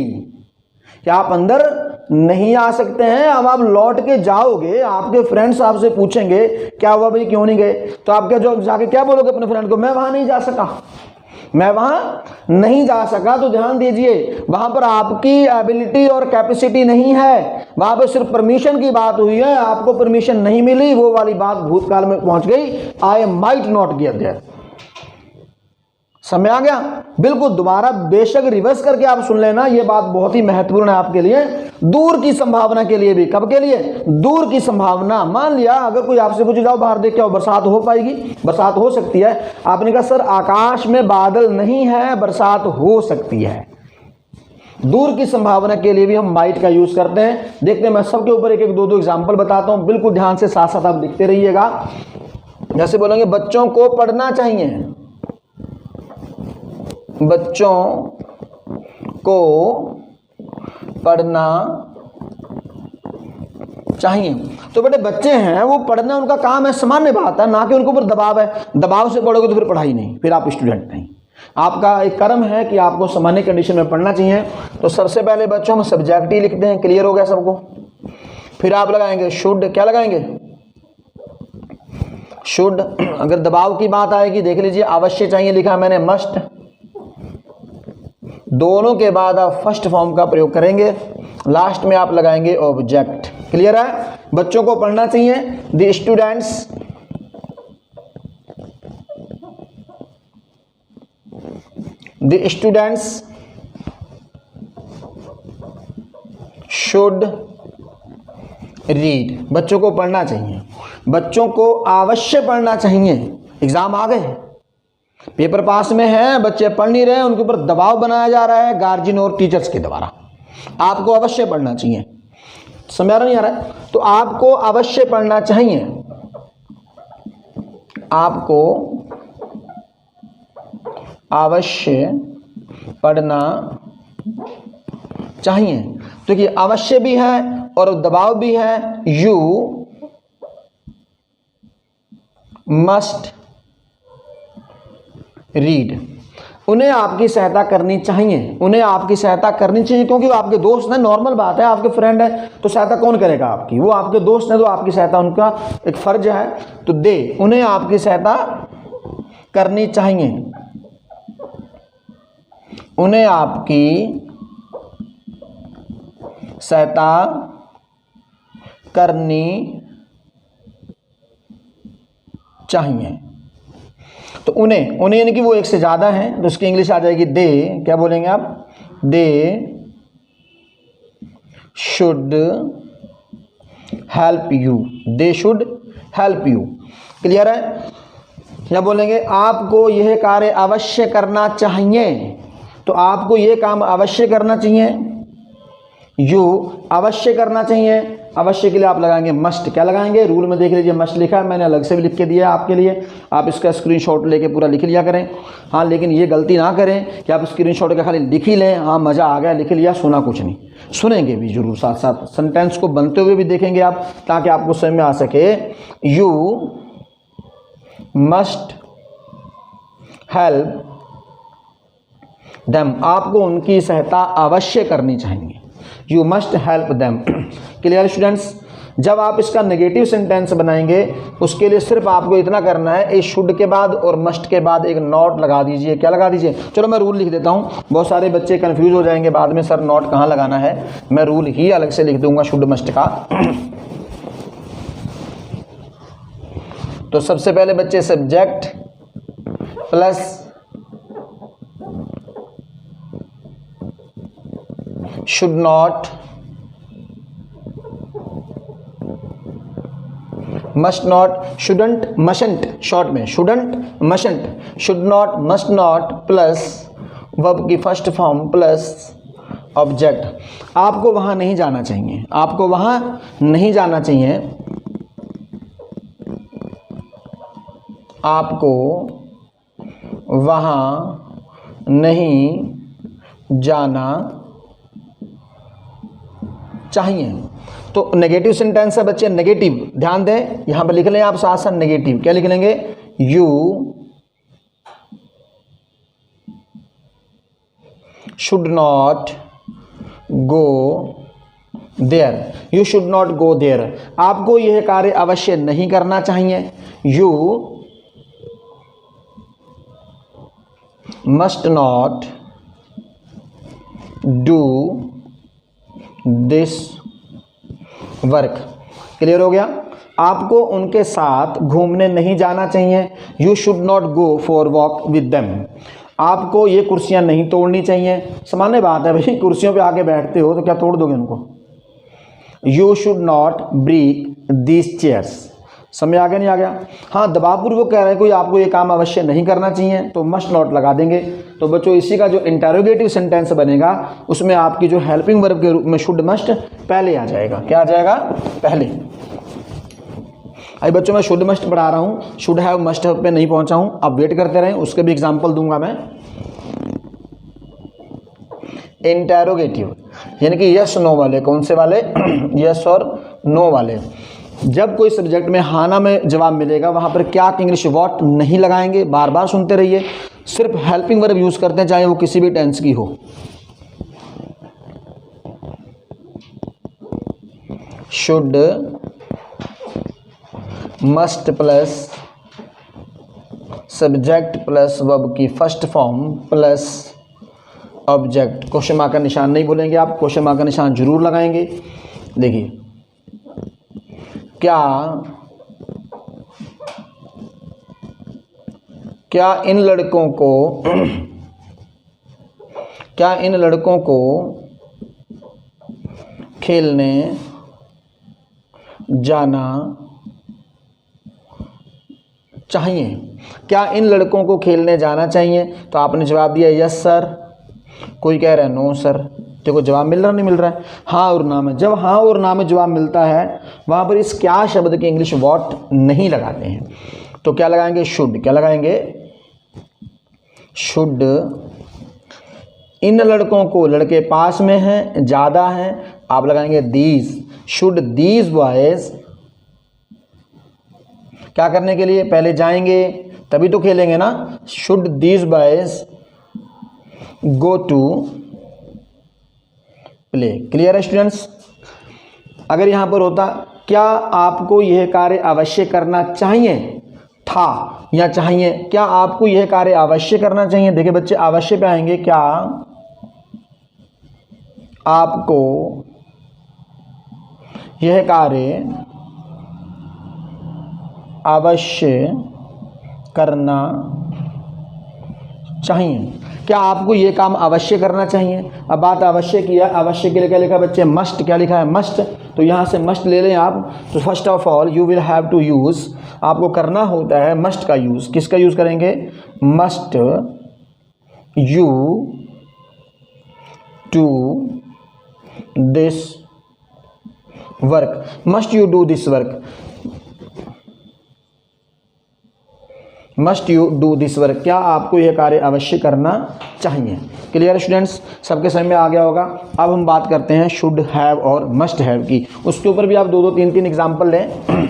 कि आप अंदर नहीं आ सकते हैं। अब आप लौट के जाओगे, आपके फ्रेंड्स आपसे पूछेंगे क्या हुआ भाई, क्यों नहीं गए, तो आप क्या जो जाके क्या बोलोगे अपने फ्रेंड को? मैं वहां नहीं जा सका, मैं वहां नहीं जा सका। तो ध्यान दीजिए, वहां पर आपकी एबिलिटी और कैपेसिटी नहीं है, वहां पर सिर्फ परमिशन की बात हुई है। आपको परमिशन नहीं मिली, वो वाली बात भूतकाल में पहुंच गई, I might not get there. समझ आ गया? बिल्कुल दोबारा बेशक रिवर्स करके आप सुन लेना, ये बात बहुत ही महत्वपूर्ण है आपके लिए, दूर की संभावना के लिए भी। कब के लिए? दूर की संभावना। मान लिया अगर कोई आपसे पूछे जाओ बाहर देख के आओ, बरसात हो पाएगी? बरसात हो सकती है। आपने कहा सर आकाश में बादल नहीं है, बरसात हो सकती है। दूर की संभावना के लिए भी हम माइट का यूज करते हैं। देखते हैं, मैं सबके ऊपर एक एक दो दो एग्जाम्पल बताता हूं, बिल्कुल ध्यान से साथ साथ आप लिखते रहिएगा। जैसे बोलेंगे बच्चों को पढ़ना चाहिए, बच्चों को पढ़ना चाहिए। तो बेटे बच्चे हैं, वो पढ़ना उनका काम है, सामान्य बात है, ना कि उनके ऊपर दबाव है। दबाव से पढ़ोगे तो फिर पढ़ाई नहीं, फिर आप स्टूडेंट नहीं। आपका एक कर्म है कि आपको सामान्य कंडीशन में पढ़ना चाहिए। तो सबसे पहले बच्चों में सब्जेक्ट ही लिखते हैं, क्लियर हो गया सबको। फिर आप लगाएंगे शुड, क्या लगाएंगे? शुड। अगर दबाव की बात आएगी देख लीजिए, अवश्य चाहिए लिखा मैंने, मस्ट। दोनों के बाद आप फर्स्ट फॉर्म का प्रयोग करेंगे, लास्ट में आप लगाएंगे ऑब्जेक्ट। क्लियर है? बच्चों को पढ़ना चाहिए, द स्टूडेंट्स शुड रीड। बच्चों को पढ़ना चाहिए, बच्चों को अवश्य पढ़ना चाहिए। एग्जाम आ गए, पेपर पास में है, बच्चे पढ़ नहीं रहे, उनके ऊपर दबाव बनाया जा रहा है गार्जियन और टीचर्स के द्वारा। आपको अवश्य पढ़ना चाहिए। समझ आ रहा नहीं आ रहा है? तो आपको अवश्य पढ़ना चाहिए, आपको अवश्य पढ़ना चाहिए। तो ये अवश्य भी है और दबाव भी है। You must read. उन्हें आपकी सहायता करनी चाहिए, उन्हें आपकी सहायता करनी चाहिए, क्योंकि वो आपके दोस्त हैं। नॉर्मल बात है, आपके फ्रेंड है तो सहायता कौन करेगा आपकी? वो आपके दोस्त हैं तो आपकी सहायता उनका एक फर्ज है। तो दे, उन्हें आपकी सहायता करनी चाहिए, उन्हें आपकी सहायता करनी चाहिए। तो उन्हें यानी कि वो एक से ज़्यादा हैं, तो उसकी इंग्लिश आ जाएगी दे। क्या बोलेंगे आप? They should help you, they should help you. Clear है? क्या बोलेंगे? आपको यह कार्य अवश्य करना चाहिए, तो आपको यह काम अवश्य करना चाहिए। यू अवश्य करना चाहिए, अवश्य के लिए आप लगाएंगे मस्ट। क्या लगाएंगे? रूल में देख लीजिए मस्ट लिखा है, मैंने अलग से भी लिख के दिया है आपके लिए, आप इसका स्क्रीनशॉट लेके पूरा लिख लिया करें। हाँ, लेकिन ये गलती ना करें कि आप स्क्रीनशॉट का खाली लिख ही लें, हाँ मज़ा आ गया लिख लिया, सुना कुछ नहीं। सुनेंगे भी जरूर, साथ साथ सेंटेंस को बनते हुए भी देखेंगे आप, ताकि आपको समझ में आ सके। यू मस्ट हेल्प देम, आपको उनकी सहायता अवश्य करनी चाहिए। You must help them. Clear students? जब आप इसका नेगेटिव सेंटेंस बनाएंगे उसके लिए सिर्फ आपको इतना करना है, ए शुड के बाद और मस्ट के बाद एक नॉट लगा दीजिए। क्या लगा दीजिए? चलो मैं रूल लिख देता हूँ, बहुत सारे बच्चे कंफ्यूज हो जाएंगे बाद में, सर नॉट कहाँ लगाना है। मैं रूल ही अलग से लिख दूंगा शुड मस्ट का। तो सबसे पहले बच्चे subject plus should not, must not, shouldn't, mustn't, short में shouldn't mustn't, should not must not plus verb की फर्स्ट फॉर्म प्लस ऑब्जेक्ट। आपको वहां नहीं जाना चाहिए, आपको वहां नहीं जाना चाहिए, आपको वहां नहीं जाना चाहिए। तो नेगेटिव सेंटेंस है बच्चे, नेगेटिव ध्यान दें, यहां पर लिख लें आप साथ साथ नेगेटिव। क्या लिख लेंगे? You should not go there, you should not go there, आपको यह कार्य अवश्य नहीं करना चाहिए। You must not do this work. Clear हो गया? आपको उनके साथ घूमने नहीं जाना चाहिए। You should not go for walk with them, आपको ये कुर्सियां नहीं तोड़नी चाहिए। सामान्य बात है भाई, कुर्सियों पे आके बैठते हो तो क्या तोड़ दोगे उनको? You should not break these chairs. समझ आ गया नहीं आ गया? हाँ, दबावपूर्वक कह रहे हैं कोई आपको ये काम अवश्य नहीं करना चाहिए, तो मस्ट नॉट लगा देंगे। तो बच्चों इसी का जो इंटरोगेटिव सेंटेंस बनेगा उसमें आपकी जो हेल्पिंग वर्ब के रूप में शुड मस्ट पहले आ जाएगा। क्या आ जाएगा? पहले। अभी बच्चों मैं शुड मस्ट पढ़ा रहा हूँ, शुड हैव मस्ट हैव पे नहीं पहुंचा हूँ, आप वेट करते रहें, उसके भी एग्जाम्पल दूंगा मैं। इंटरोगेटिव यानी कि यस नो वाले, कौन से वाले? यस और नो वाले। जब कोई सब्जेक्ट में हाना में जवाब मिलेगा वहां पर क्या इंग्लिश व्हाट नहीं लगाएंगे, बार बार सुनते रहिए, सिर्फ हेल्पिंग वर्ब यूज करते हैं, चाहे वो किसी भी टेंस की हो। Should must plus subject plus verb की first form plus object. Question mark का निशान नहीं भूलेंगे आप, क्वेश्चन मार्क का निशान जरूर लगाएंगे। देखिए, क्या इन लड़कों को खेलने जाना चाहिए। क्या इन लड़कों को खेलने जाना चाहिए? तो आपने जवाब दिया यस सर। कोई कह रहा है नो सर। देखो जवाब मिल रहा नहीं मिल रहा है, हाँ और ना में। जब हाँ और ना में जवाब मिलता है वहाँ पर इस क्या शब्द के इंग्लिश व्हाट नहीं लगाते हैं, तो क्या लगाएंगे? शुड। क्या लगाएंगे? शुड। इन लड़कों को, लड़के पास में हैं, ज़्यादा हैं, आप लगाएंगे दीज। शुड दीज बॉयज क्या करने के लिए? पहले जाएंगे तभी तो खेलेंगे ना। Should these boys go to play. Clear है स्टूडेंट्स? अगर यहाँ पर होता क्या आपको यह कार्य अवश्य करना चाहिए था या चाहिए, क्या आपको यह कार्य अवश्य करना चाहिए? देखिए बच्चे अवश्य पे आएंगे। क्या आपको यह कार्य अवश्य करना चाहिए? क्या आपको ये काम अवश्य करना चाहिए? अब बात अवश्य की है, अवश्य के लिए क्या लिखा है बच्चे? मस्ट। क्या लिखा है? मस्ट। तो यहाँ से मस्ट ले लें आप। तो first of all you will have to use, आपको करना होता है मस्ट का यूज़। किसका यूज़ करेंगे? Must you to this work. Must you do this work. Must you do this work. क्या आपको यह कार्य अवश्य करना चाहिए? Clear students? सबके समझ में आ गया होगा। अब हम बात करते हैं शुड हैव और मस्ट हैव की। उसके ऊपर भी आप दो तीन एग्जाम्पल लें।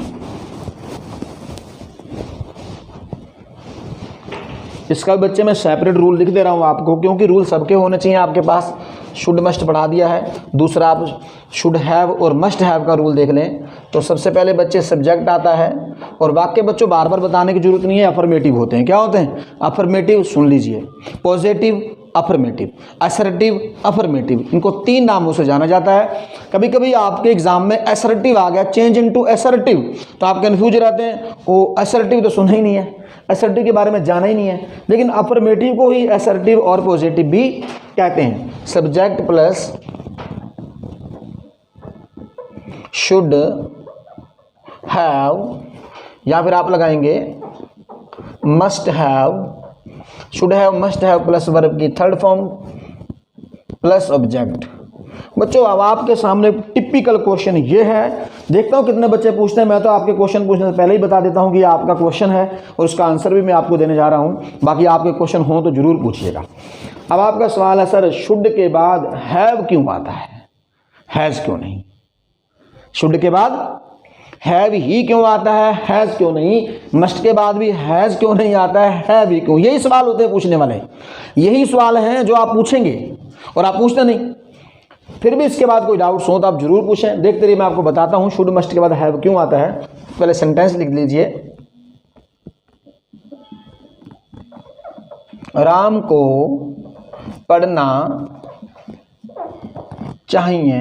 इसका बच्चे मैं सेपरेट रूल लिख दे रहा हूँ आपको, क्योंकि रूल सबके होने चाहिए आपके पास। शुड मस्ट पढ़ा दिया है। दूसरा आप शुड हैव और मस्ट हैव का रूल देख लें। तो सबसे पहले बच्चे सब्जेक्ट आता है, और वाक्य बच्चों बार बार बताने की जरूरत नहीं है, अफर्मेटिव होते हैं। क्या होते हैं? अफर्मेटिव। सुन लीजिए, पॉजिटिव, अफर्मेटिव, असर्टिव, अफर्मेटिव। इनको 3 नामों से जाना जाता है। कभी कभी आपके एग्जाम में असर्टिव आ गया, चेंज इनटू असर्टिव, तो आप कंफ्यूज रहते हैं। वो असर्टिव तो सुना ही नहीं है, असर्टिव के बारे में जाना ही नहीं है। लेकिन अफर्मेटिव को ही असर्टिव और पॉजिटिव भी कहते हैं। सब्जेक्ट प्लस शुड हैव, या फिर आप लगाएंगे must have. Should have, must have plus verb की थर्ड फॉर्म प्लस ऑब्जेक्ट। बच्चों अब आपके सामने टिपिकल क्वेश्चन ये है। देखता हूँ कितने बच्चे पूछते हैं। मैं तो आपके क्वेश्चन पूछने से पहले ही बता देता हूँ कि ये आपका क्वेश्चन है और उसका आंसर भी मैं आपको देने जा रहा हूँ। बाकी आपके क्वेश्चन हो तो जरूर पूछिएगा। अब आपका सवाल है सर शुड के बाद हैव क्यों आता है, हैज़ क्यों नहीं? शुड के बाद हैव ही क्यों आता है, हैज़ क्यों नहीं? मस्ट के बाद भी हैज़ क्यों नहीं आता है, हैव ही क्यों? यही सवाल होते हैं पूछने वाले। यही सवाल हैं जो आप पूछेंगे और आप पूछते नहीं। फिर भी इसके बाद कोई डाउट्स हो तो आप जरूर पूछें। देखते रहिए, मैं आपको बताता हूं शुड मस्ट के बाद हैव क्यों आता है। पहले सेंटेंस लिख लीजिए। राम को पढ़ना चाहिए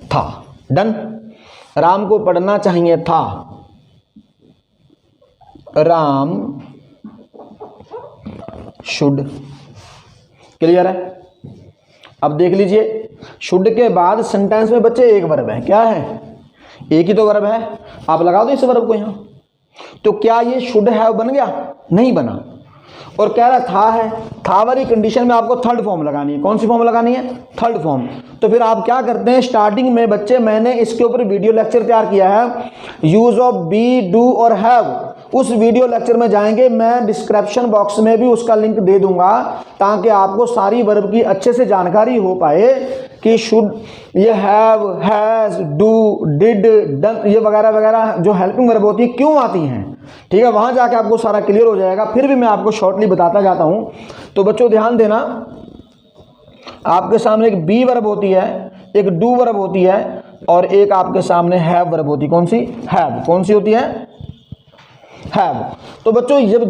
था। डन। राम को पढ़ना चाहिए था। राम शुड। क्लियर है? अब देख लीजिए, शुड के बाद सेंटेंस में बच्चे एक वर्ब है। क्या है? एक ही तो वर्ब है। आप लगा दो इस वर्ब को यहां। तो क्या ये शुड हैव बन गया? नहीं बना। और कह रहा था है, था वाली कंडीशन में आपको थर्ड फॉर्म लगानी है। कौन सी फॉर्म लगानी है? Third form. तो फिर आप क्या करते हैं, स्टार्टिंग में बच्चे मैंने इसके ऊपर वीडियो लेक्चर तैयार किया है, यूज ऑफ बी, डू और हैव। उस वीडियो लेक्चर में जाएंगे, मैं डिस्क्रिप्शन बॉक्स में भी उसका लिंक दे दूंगा, ताकि आपको सारी वर्ब की अच्छे से जानकारी हो पाए कि शुड, ये have, has, do, did, done, ये वगैरह वगैरह जो हेल्पिंग वर्ब होती है क्यों आती हैं। ठीक है, वहां जाके आपको सारा क्लियर हो जाएगा। फिर भी मैं आपको शॉर्टली बताता जाता हूं। तो बच्चों ध्यान देना, आपके सामने एक बी वर्ब होती है, एक डू वर्ब होती है और एक आपके सामने हैव वर्ब होती है। कौन सी? हैव। कौन सी होती है? हैव। तो बच्चों जब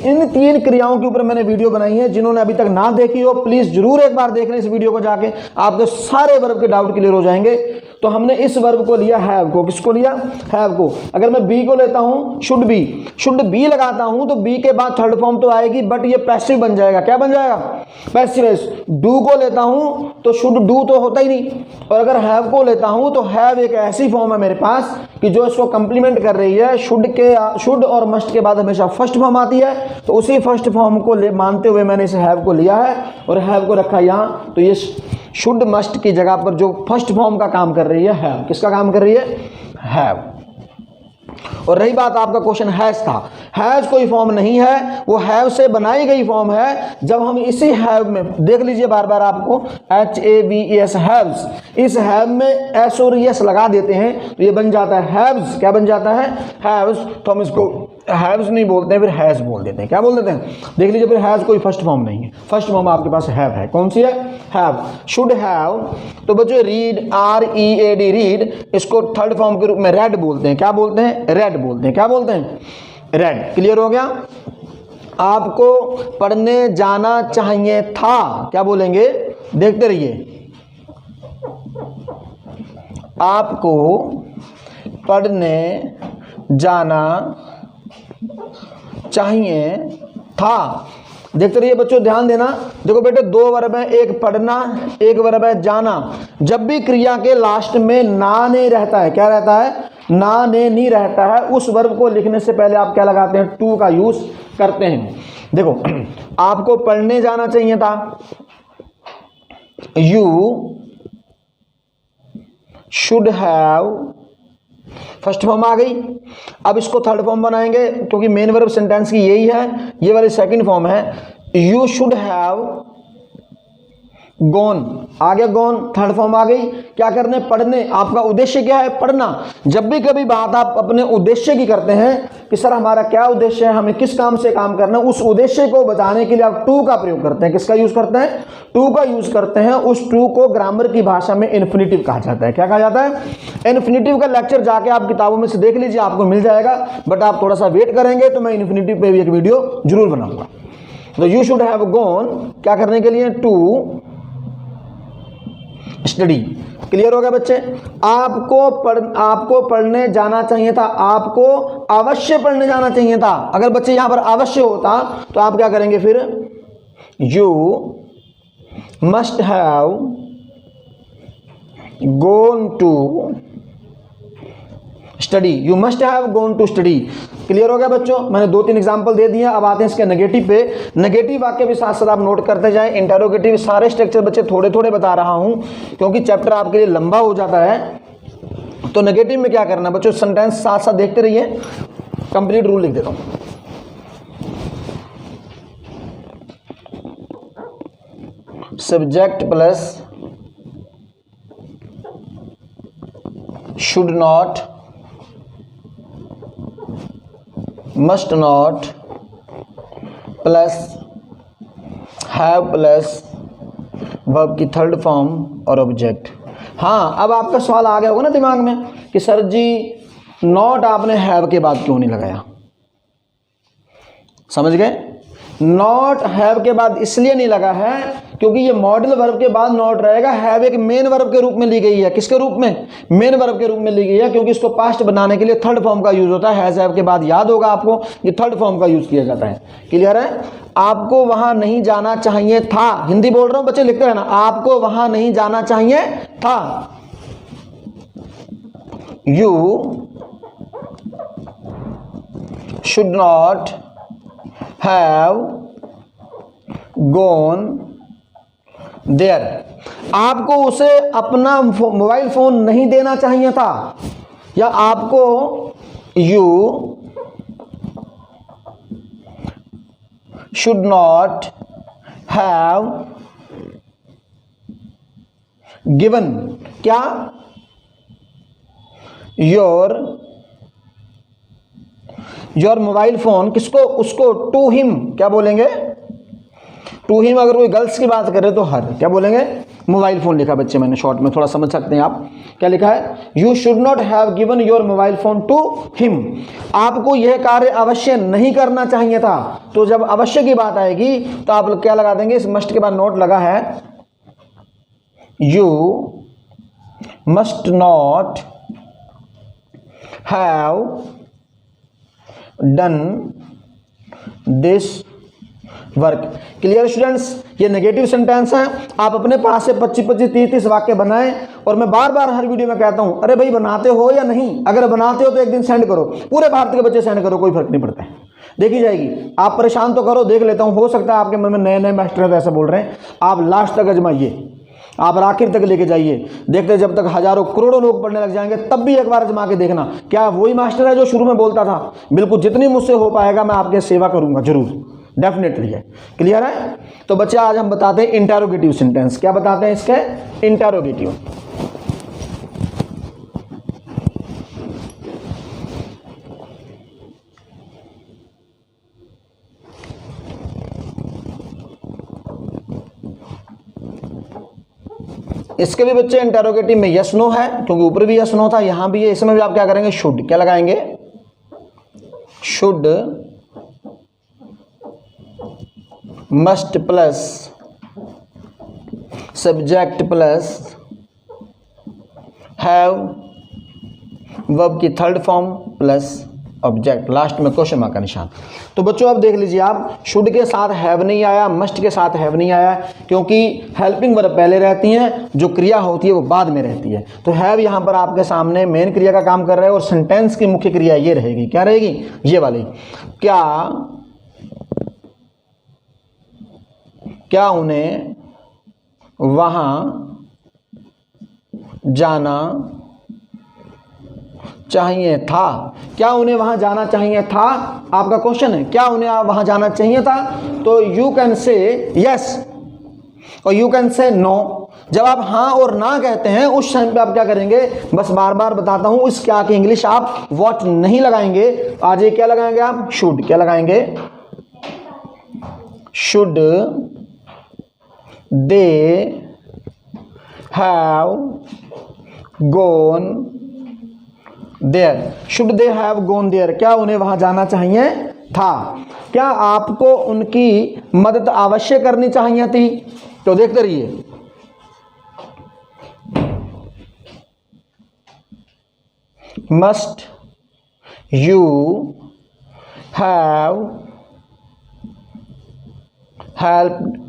इन 3 क्रियाओं के ऊपर मैंने वीडियो बनाई है, जिन्होंने अभी तक ना देखी हो प्लीज जरूर एक बार देख लें इस वीडियो को जाके, आपके सारे वर्ब के डाउट क्लियर हो जाएंगे। तो हमने इस वर्ब को लिया हैव को। किसको लिया? हैव को। अगर मैं बी को लेता हूं, शुड बी लगाता हूं तो बी के बाद थर्ड फॉर्म तो आएगी, बट ये पैसिव बन जाएगा। क्या बन जाएगा? पैसिव। डू को लेता हूं तो शुड डू तो होता ही नहीं, और अगर हैव को लेता हूं तो हैव एक ऐसी फॉर्म है मेरे पास कि जो इसको कंप्लीमेंट कर रही है। शुड और मस्ट के बाद हमेशा फर्स्ट फॉर्म आती है, तो उसी फर्स्ट फॉर्म को मानते हुए मैंने इस हैव को लिया है और हैव को रखा यहाँ। तो ये शुड मस्ट की जगह पर जो फर्स्ट फॉर्म का काम कर रही है हैव। किसका काम कर रही है? हैव। और रही बात आपका क्वेश्चन हैज था, हैज कोई फॉर्म नहीं है, वो हैव से बनाई गई फॉर्म है। जब हम इसी हैव में देख लीजिए बार बार आपको HAVES हैव्स, इस हैव में एस और एस लगा देते हैं तो ये बन जाता है हैव्स। क्या बन जाता है? हैव्स। तो हम इसको हैव्स नहीं बोलते हैं, फिर हैज बोल देते हैं। क्या बोल देते हैं? देख लीजिए, फिर हैज कोई फर्स्ट फॉर्म नहीं है, फर्स्ट फॉर्म आपके पास हैव है। कौन सी है? हैव। Should have. तो बच्चों रीड, READ रीड, इसको थर्ड फॉर्म के रूप में रेड बोलते हैं। क्या बोलते हैं? रेड बोलते हैं। क्या बोलते हैं? रेड। क्लियर हो गया? आपको पढ़ने जाना चाहिए था, क्या बोलेंगे? देखते रहिए। आपको पढ़ने जाना चाहिए था। देखते रहिए बच्चों, ध्यान देना। देखो बेटे, दो वर्ब है, एक पढ़ना, एक वर्ब है जाना। जब भी क्रिया के लास्ट में ना नहीं रहता है, क्या रहता है? ना ने नहीं रहता है, उस वर्ब को लिखने से पहले आप क्या लगाते हैं? टू का यूज करते हैं। देखो, आपको पढ़ने जाना चाहिए था, you should have, first form आ गई। अब इसको थर्ड फॉर्म बनाएंगे क्योंकि मेन वर्ब सेंटेंस की यही है, ये वाली सेकंड फॉर्म है। यू शुड हैव गॉन, आ गया गॉन, थर्ड फॉर्म आ गई। क्या करने? पढ़ने। आपका उद्देश्य क्या है? पढ़ना। जब भी कभी बात आप अपने उद्देश्य की करते हैं कि सर हमारा क्या उद्देश्य है, हमें किस काम से काम करना है, उस उद्देश्य को बताने के लिए आप टू का प्रयोग करते हैं। किसका यूज करते हैं? टू का यूज करते हैं। उस टू को ग्रामर की भाषा में इन्फिनिटिव कहा जाता है। क्या कहा जाता है? इन्फिनिटिव का लेक्चर जाके आप किताबों में से देख लीजिए, आपको मिल जाएगा, बट आप थोड़ा सा वेट करेंगे तो मैं इन्फिनिटिव पे भी एक वीडियो जरूर बनाऊंगा। तो यू शुड हैव गॉन, क्या करने के लिए? To study. क्लियर हो गया बच्चे? आपको पढ़ने जाना चाहिए था, आपको अवश्य पढ़ने जाना चाहिए था। अगर बच्चे यहां पर अवश्य होता तो आप क्या करेंगे फिर? You must have gone to study. You must have gone to study. Clear हो गया बच्चों? मैंने 2-3 एग्जांपल दे दिए। अब आते हैं इसके नेगेटिव पे। नेगेटिव वाक्य भी साथ साथ आप नोट करते जाएं। इंटरोगेटिव सारे स्ट्रक्चर बच्चे थोड़े थोड़े बता रहा हूं क्योंकि चैप्टर आपके लिए लंबा हो जाता है। तो नेगेटिव में क्या करना बच्चों? सेंटेंस साथ साथ देखते रहिए। कंप्लीट रूल लिख देता हूं। Subject plus should not, must not plus have plus verb की थर्ड फॉर्म और ऑब्जेक्ट। हाँ, अब आपका सवाल आ गया होगा ना दिमाग में कि सर जी नॉट आपने हैव के बाद क्यों नहीं लगाया? समझ गए? नॉट हैव के बाद इसलिए नहीं लगा है क्योंकि ये मॉडल वर्ब के बाद नॉट रहेगा। हैव एक मेन वर्ब के रूप में ली गई है। किसके रूप में? मेन वर्ब के रूप में ली गई है, क्योंकि इसको पास्ट बनाने के लिए थर्ड फॉर्म का यूज होता है। हैज हैव के बाद याद होगा आपको, ये थर्ड फॉर्म का यूज किया जाता है। क्लियर है? आपको वहां नहीं जाना चाहिए था। हिंदी बोल रहा हूं बच्चे, लिखते रहना। आपको वहां नहीं जाना चाहिए था। You should not have gone there. आपको उसे अपना मोबाइल फोन नहीं देना चाहिए था, या आपको you should not have given क्या? योर मोबाइल फोन किसको? उसको, टू हिम। क्या बोलेंगे? To him. अगर कोई गर्ल्स की बात करें तो हर, क्या बोलेंगे? मोबाइल फोन लिखा बच्चे मैंने शॉर्ट में, थोड़ा समझ सकते हैं आप। क्या लिखा है? You should not have given your mobile phone to him. आपको यह कार्य अवश्य नहीं करना चाहिए था। तो जब अवश्य की बात आएगी तो आप क्या लगा देंगे? इस मस्ट के बाद नोट लगा है। You must not have done this work. Clear students, ये नेगेटिव सेंटेंस है। आप अपने पास से 25-25, 30-30 वाक्य बनाएं। और मैं बार बार हर वीडियो में कहता हूं, अरे भाई बनाते हो या नहीं? अगर बनाते हो तो एक दिन सेंड करो, पूरे भारत के बच्चे सेंड करो, कोई फर्क नहीं पड़ता है, देखी जाएगी। आप परेशान तो करो, देख लेता हूं, हो सकता है आपके मन में नए नए मास्टर तो ऐसा बोल रहे हैं। आप लास्ट तक आजमाइए, आप आखिर तक लेके जाइए, देखते जब तक हजारों करोड़ों लोग पढ़ने लग जाएंगे तब भी एक बार आजमा के देखना, क्या वही मास्टर है जो शुरू में बोलता था? बिल्कुल, जितनी मुझसे हो पाएगा मैं आपके सेवा करूंगा, जरूर, डेफिनेटली है। क्लियर है? तो बच्चे आज हम बताते हैं इंटरोगेटिव सेंटेंस। क्या बताते हैं इसके? इंटरोगेटिव। इसके भी बच्चे इंटरोगेटिव में यस नो है, क्योंकि ऊपर भी यस नो था, यहां भी है। इसमें भी आप क्या करेंगे? शुड। क्या लगाएंगे? Should, must plus subject plus have, verb की third form plus object, last में क्वेश्चन मार्क का निशान। तो बच्चों अब देख लीजिए, आप शुड के साथ हैव नहीं आया, मस्ट के साथ हैव नहीं आया, क्योंकि हेल्पिंग वर्ब पहले रहती हैं, जो क्रिया होती है वो बाद में रहती है। तो हैव यहाँ पर आपके सामने मेन क्रिया का काम कर रहा है, और सेंटेंस की मुख्य क्रिया ये रहेगी। क्या रहेगी? ये वाली। क्या उन्हें वहां जाना चाहिए था? क्या उन्हें वहां जाना चाहिए था? आपका क्वेश्चन है, क्या उन्हें वहां जाना चाहिए था? तो यू कैन से यस और यू कैन से नो। जब आप हाँ और ना कहते हैं उस टाइम पे आप क्या करेंगे? बस बार बार बताता हूं, इस क्या की इंग्लिश आप व्हाट नहीं लगाएंगे। आज ये क्या लगाएंगे आप? शुड। क्या लगाएंगे? Should they have gone there. Should they have gone there, क्या उन्हें वहां जाना चाहिए था? क्या आपको उनकी मदद अवश्य करनी चाहिए थी? तो देखते रहिए, must you have helped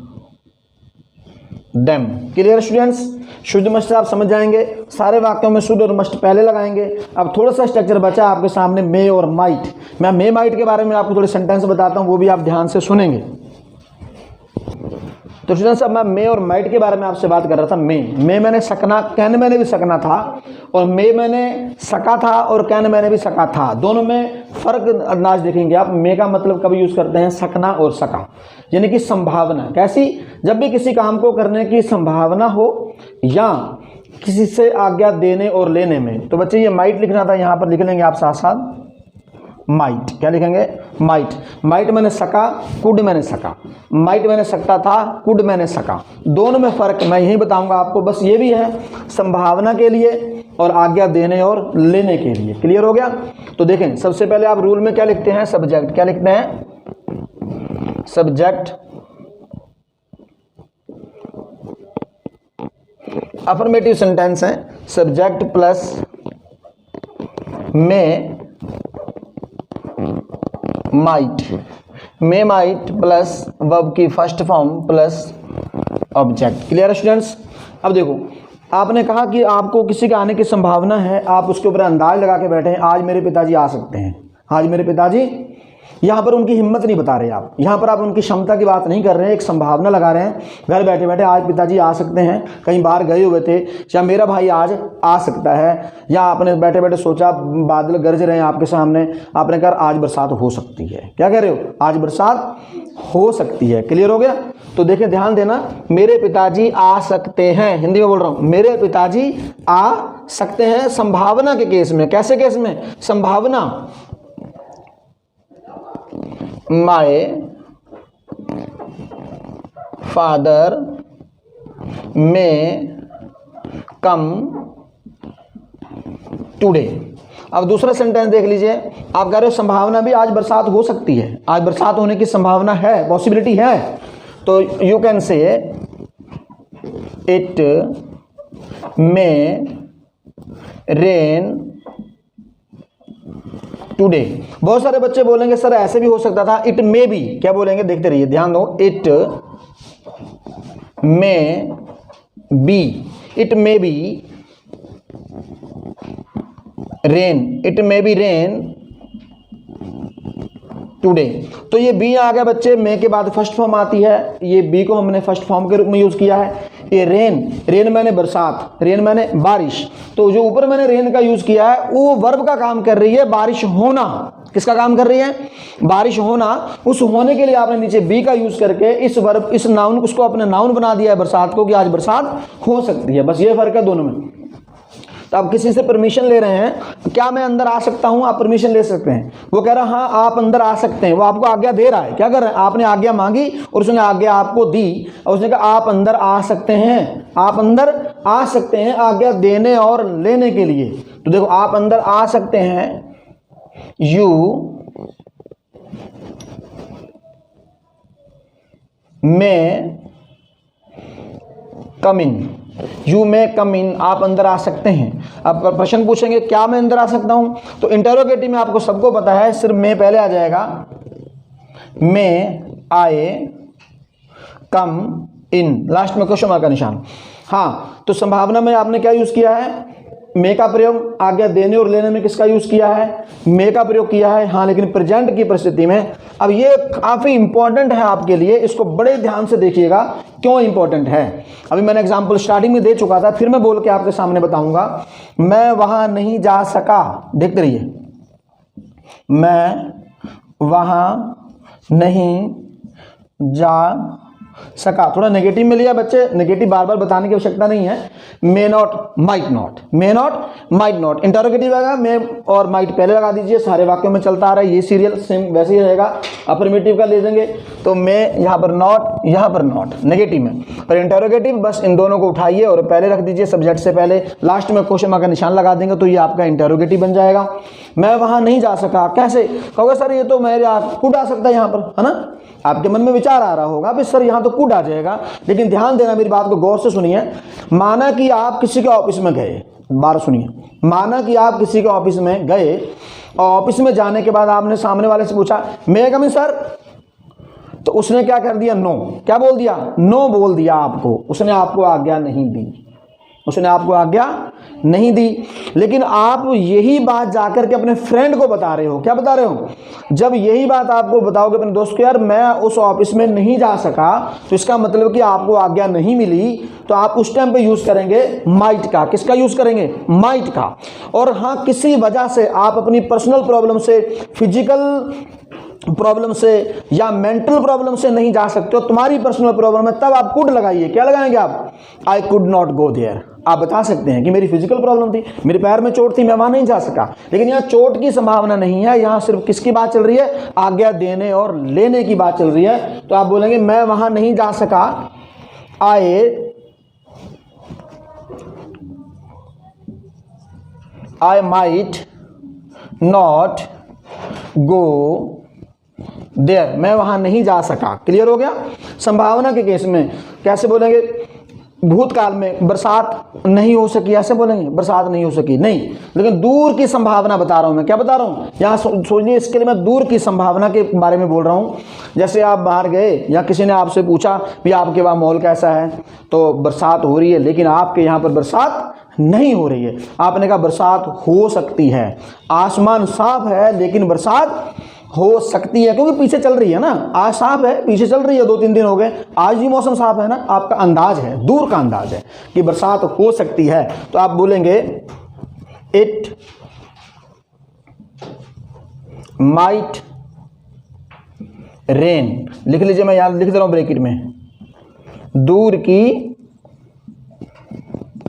them. Clear students? Should must आप समझ जाएंगे, सारे वाक्यों में शुड और मस्ट पहले लगाएंगे। अब थोड़ा सा स्ट्रक्चर बचा आपके सामने, मे और माइट। मैं मे माइट के बारे में आपको थोड़े सेंटेंस बताता हूं, वो भी आप ध्यान से सुनेंगे। तो स्टूडेंट्स, अब मैं मे और माइट के बारे में आपसे बात कर रहा था। मे मैंने सकना, कैन मैंने भी सकना था, और मे मैंने सका था, और कैन मैंने भी सका था। दोनों में फर्क अंदाज देखेंगे आप। मे का मतलब कब यूज करते हैं? सकना और सका, यानी कि संभावना। कैसी? जब भी किसी काम को करने की संभावना हो या किसी से आज्ञा देने और लेने में। तो बच्चे ये माइट लिखना था, यहां पर लिख लेंगे आप साथ साथ माइट। क्या लिखेंगे? माइट। माइट मैंने सका, कुड मैंने सका। माइट मैंने सकता था, कुड मैंने सका। दोनों में फर्क मैं यही बताऊंगा आपको। बस ये भी है संभावना के लिए और आज्ञा देने और लेने के लिए। क्लियर हो गया? तो देखें, सबसे पहले आप रूल में क्या लिखते हैं? सब्जेक्ट। क्या लिखते हैं? सब्जेक्ट अफर्मेटिव सेंटेंस है। Subject plus may might, may might plus verb की first form plus object. Clear students? अब देखो, आपने कहा कि आपको किसी के आने की संभावना है, आप उसके ऊपर अंदाज लगा के बैठे हैं, आज मेरे पिताजी आ सकते हैं, आज मेरे पिताजी। यहाँ पर उनकी हिम्मत नहीं बता रहे आप, यहाँ पर आप उनकी क्षमता की बात नहीं कर रहे हैं, एक संभावना लगा रहे हैं। घर बैठे बैठे आज पिताजी आ सकते हैं, कहीं बाहर गए हुए थे, या मेरा भाई आज आ सकता है, या आपने बैठे बैठे सोचा बादल गरज रहे हैं आपके सामने, आपने कहा आज बरसात हो सकती है। क्या कह रहे हो? आज बरसात हो सकती है। क्लियर हो गया? तो देखिए, ध्यान देना, मेरे पिताजी आ सकते हैं, हिंदी में बोल रहा हूं, मेरे पिताजी आ सकते हैं संभावना के केस में। कैसे केस में? संभावना। माय फादर में कम टुडे। अब दूसरा सेंटेंस देख लीजिए, आप कह रहे हो संभावना भी, आज बरसात हो सकती है, आज बरसात होने की संभावना है, पॉसिबिलिटी है। तो you can say it may rain today. बहुत सारे बच्चे बोलेंगे सर ऐसे भी हो सकता था, इट मे बी। क्या बोलेंगे, देखते रहिए, ध्यान दो, it may be, it may be rain, it may be rain today. तो ये बी आ गया बच्चे, मे के बाद फर्स्ट फॉर्म आती है, ये बी को हमने फर्स्ट फॉर्म के रूप में यूज किया है। ये रेन, रेन मैंने बरसात, रेन मैंने बारिश, तो जो ऊपर मैंने रेन का यूज किया है वो वर्ब का काम कर रही है, बारिश होना। किसका काम कर रही है, बारिश होना। उस होने के लिए आपने नीचे बी का यूज करके इस वर्ब, इस नाउन, उसको अपने नाउन बना दिया है बरसात को, कि आज बरसात हो सकती है। बस ये फर्क है दोनों में। तो आप किसी से परमिशन ले रहे हैं, क्या मैं अंदर आ सकता हूं, आप परमिशन ले सकते हैं। वो कह रहा हाँ आप अंदर आ सकते हैं, वो आपको आज्ञा दे रहा है। क्या कर रहे हैं, आपने आज्ञा मांगी और उसने आज्ञा आपको दी, और उसने कहा आप अंदर आ सकते हैं, आप अंदर आ सकते हैं, आज्ञा देने और लेने के लिए। तो देखो, आप अंदर आ सकते हैं, यू में कम इन, यू में कम इन, आप अंदर आ सकते हैं। अब प्रश्न पूछेंगे क्या मैं अंदर आ सकता हूं, तो इंटरोगेटिव में आपको सबको पता है, सिर्फ मैं पहले आ जाएगा, मैं आए कम इन, लास्ट में क्वेश्चन मार्क का निशान। हाँ, तो संभावना में आपने क्या यूज किया है, मे का प्रयोग। आज्ञा देने और लेने में किसका यूज किया है, मे का प्रयोग किया है। हाँ, लेकिन प्रेजेंट की परिस्थिति में, अब ये काफी इंपॉर्टेंट है आपके लिए, इसको बड़े ध्यान से देखिएगा क्यों इंपॉर्टेंट है। अभी मैंने एग्जांपल स्टार्टिंग में दे चुका था, फिर मैं बोल के आपके सामने बताऊंगा। मैं वहां नहीं जा सका, देखते रहिए, मैं वहां नहीं जा सका। थोड़ा नेगेटिव में लिया बच्चे, नेगेटिव बार बार बताने की आवश्यकता नहीं है। May not, might not, may not, might not. Interrogative आएगा, मे और माइट पहले लगा दीजिए, सारे वाक्यों में चलता आ रहा है ये सीरियल, सेम वैसे ही रहेगा। अफर्मेटिव का ले देंगे तो मे, यहाँ पर नॉट, यहाँ पर नॉट, नेगेटिव में। और इंटरोगेटिव बस इन दोनों को उठाइए और पहले रख दीजिए सब्जेक्ट से पहले, लास्ट में क्वेश्चन मार्क का निशान लगा देंगे, तो ये आपका इंटरोगेटिव बन जाएगा। मैं वहां नहीं जा सका, कैसे कहोगे सर, ये तो मेरे कुड आ सकता है यहाँ पर, है ना। आपके मन में विचार आ रहा होगा भी सर यहाँ तो कुड आ जाएगा, लेकिन ध्यान देना, मेरी बात को गौर से सुनिए। माना कि आप किसी के ऑफिस में गए, बार सुनिए, माना कि आप किसी के ऑफिस में गए और ऑफिस में जाने के बाद आपने सामने वाले से पूछा मे कम इन सर, तो उसने क्या कर दिया, नो। क्या बोल दिया, नो बोल दिया आपको, उसने आपको आज्ञा नहीं दी, उसने आपको आज्ञा नहीं दी। लेकिन आप यही बात जाकर के अपने फ्रेंड को बता रहे हो, क्या बता रहे हो, जब यही बात आपको बताओगे अपने दोस्त को, यार मैं उस ऑफिस में नहीं जा सका, तो इसका मतलब कि आपको आज्ञा नहीं मिली, तो आप उस टाइम पे यूज करेंगे माइट का। किसका यूज करेंगे, माइट का। और हाँ, किसी वजह से आप अपनी पर्सनल प्रॉब्लम से, फिजिकल प्रॉब्लम से या मेंटल प्रॉब्लम से नहीं जा सकते हो, तुम्हारी पर्सनल प्रॉब्लम है, तब आप कुड लगाइए। क्या लगाएंगे आप, I could not go there. आप बता सकते हैं कि मेरी फिजिकल प्रॉब्लम थी, मेरे पैर में चोट थी, मैं वहां नहीं जा सका। लेकिन यहाँ चोट की संभावना नहीं है, यहाँ सिर्फ किसकी बात चल रही है, आज्ञा देने और लेने की बात चल रही है। तो आप बोलेंगे मैं वहां नहीं जा सका, I might not go there, मैं वहां नहीं जा सका। क्लियर हो गया। संभावना के केस में कैसे बोलेंगे, भूतकाल में बरसात नहीं हो सकी, ऐसे बोलेंगे बरसात नहीं हो सकी, नहीं, लेकिन दूर की संभावना बता रहा हूं मैं। क्या बता रहा हूं, यहां सोचिए, इसके लिए मैं दूर की संभावना के बारे में बोल रहा हूं। जैसे आप बाहर गए या किसी ने आपसे पूछा भी आपके वहां माहौल कैसा है, तो बरसात हो रही है, लेकिन आपके यहां पर बरसात नहीं हो रही है। आपने कहा बरसात हो सकती है, आसमान साफ है लेकिन बरसात हो सकती है, क्योंकि पीछे चल रही है ना, आज साफ है, पीछे चल रही है, 2-3 दिन हो गए, आज भी मौसम साफ है ना। आपका अंदाज है, दूर का अंदाज है कि बरसात हो सकती है, तो आप बोलेंगे इट माइट रेन। लिख लीजिए, मैं यहां लिख दे रहा हूं ब्रैकेट में, दूर की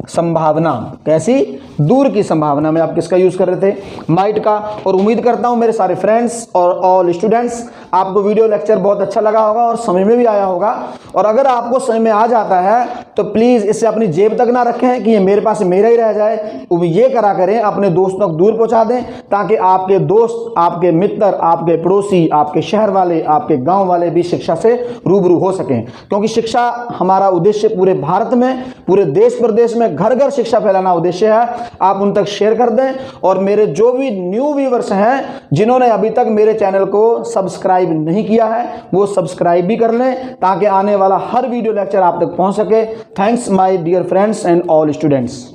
संभावना। कैसी, दूर की संभावना में आप किसका यूज कर रहे थे, माइट का। और उम्मीद करता हूं मेरे सारे फ्रेंड्स और ऑल स्टूडेंट्स, आपको वीडियो लेक्चर बहुत अच्छा लगा होगा और समझ में भी आया होगा। और अगर आपको समझ में आ जाता है तो प्लीज़ इसे अपनी जेब तक ना रखें कि ये मेरे पास मेरा ही रह जाए। ये करा करें, अपने दोस्तों को दूर पहुंचा दें, ताकि आपके दोस्त, आपके मित्र, आपके पड़ोसी, आपके शहर वाले, आपके गांव वाले भी शिक्षा से रूबरू हो सकें। क्योंकि शिक्षा हमारा उद्देश्य पूरे भारत में, पूरे देश प्रदेश में घर घर शिक्षा फैलाना उद्देश्य है। आप उन तक शेयर कर दें। और मेरे जो भी न्यू व्यूवर्स हैं जिन्होंने अभी तक मेरे चैनल को सब्सक्राइब नहीं किया है, वो सब्सक्राइब भी कर लें, ताकि आने वाला हर वीडियो लेक्चर आप तक पहुंच सके। Thanks my dear friends and all students.